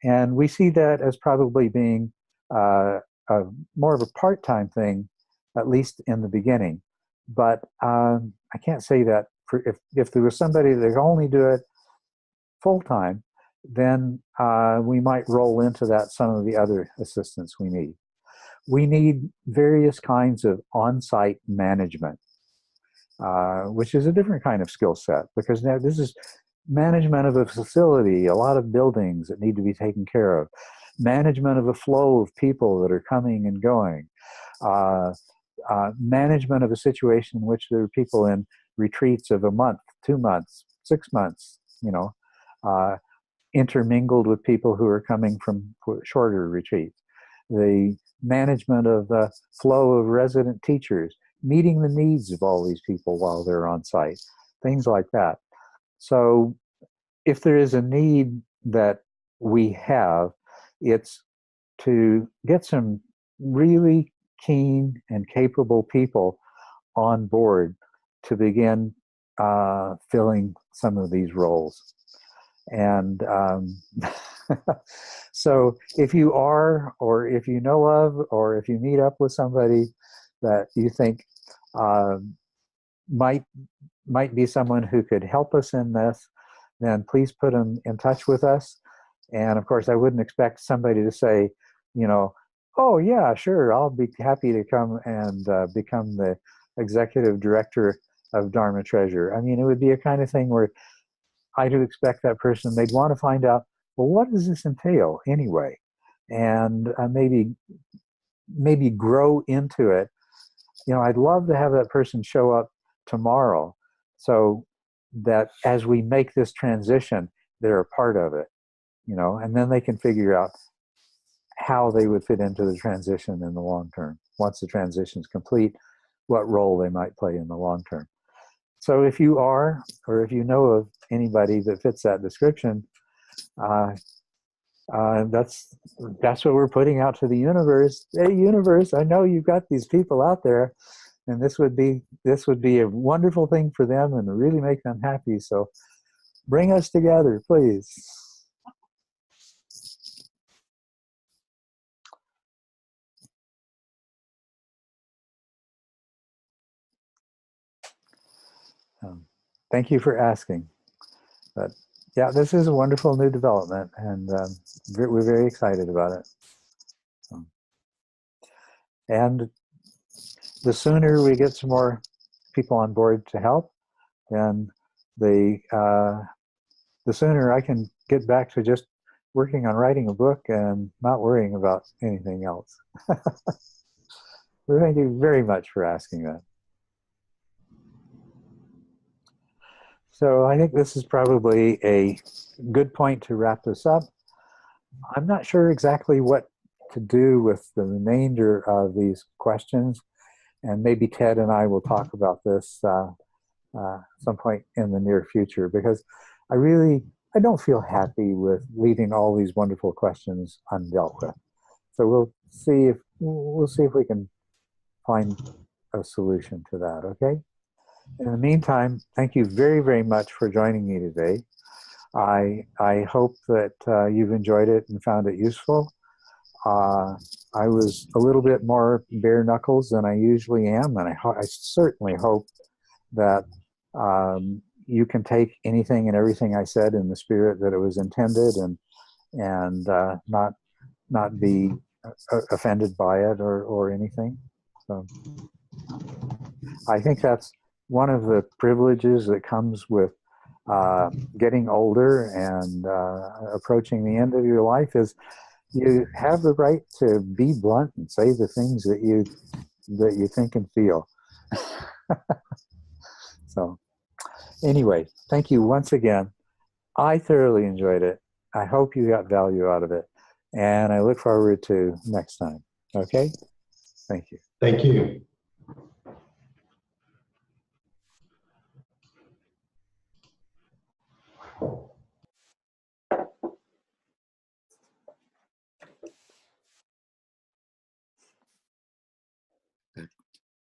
And we see that as probably being more of a part-time thing, at least in the beginning. But I can't say that if there was somebody that could only do it full-time, then we might roll into that some of the other assistance we need. We need various kinds of on-site management, which is a different kind of skill set, because now this is management of a facility, a lot of buildings that need to be taken care of, management of a flow of people that are coming and going, management of a situation in which there are people in retreats of a month, 2 months, 6 months, intermingled with people who are coming from shorter retreats. The management of the flow of resident teachers, meeting the needs of all these people while they're on site, things like that. So if there is a need that we have, it's to get some really keen and capable people on board to begin filling some of these roles. And so if you are, or if you know of, or if you meet up with somebody that you think might be someone who could help us in this, then please put them in touch with us. And of course, I wouldn't expect somebody to say, oh yeah, sure, I'll be happy to come and become the executive director of Dharma Treasure. I mean, it would be a kind of thing where I do expect that person, they'd want to find out, well, what does this entail anyway? And maybe grow into it. I'd love to have that person show up tomorrow so that as we make this transition, they're a part of it, and then they can figure out how they would fit into the transition in the long term. Once the transition is complete, what role they might play in the long term. So if you are, or if you know of anybody that fits that description, That's what we're putting out to the universe. Hey, universe, I know you've got these people out there, and this would be a wonderful thing for them and really make them happy. So bring us together, please. Thank you for asking. But yeah, this is a wonderful new development, and we're very excited about it. And the sooner we get some more people on board to help, then the sooner I can get back to just working on writing a book and not worrying about anything else. Well, thank you very much for asking that. So I think this is probably a good point to wrap this up. I'm not sure exactly what to do with the remainder of these questions, and maybe Ted and I will talk about this some point in the near future, because I don't feel happy with leaving all these wonderful questions undealt with. So we'll see if we can find a solution to that, okay? In the meantime, thank you very, very much for joining me today. I hope that you've enjoyed it and found it useful. I was a little bit more bare knuckles than I usually am, and I certainly hope that you can take anything and everything I said in the spirit that it was intended, and not be offended by it or anything. So I think that's one of the privileges that comes with getting older and approaching the end of your life, is you have the right to be blunt and say the things that you think and feel. So anyway, thank you once again. I thoroughly enjoyed it. I hope you got value out of it, and I look forward to next time. Okay? Thank you. Thank you.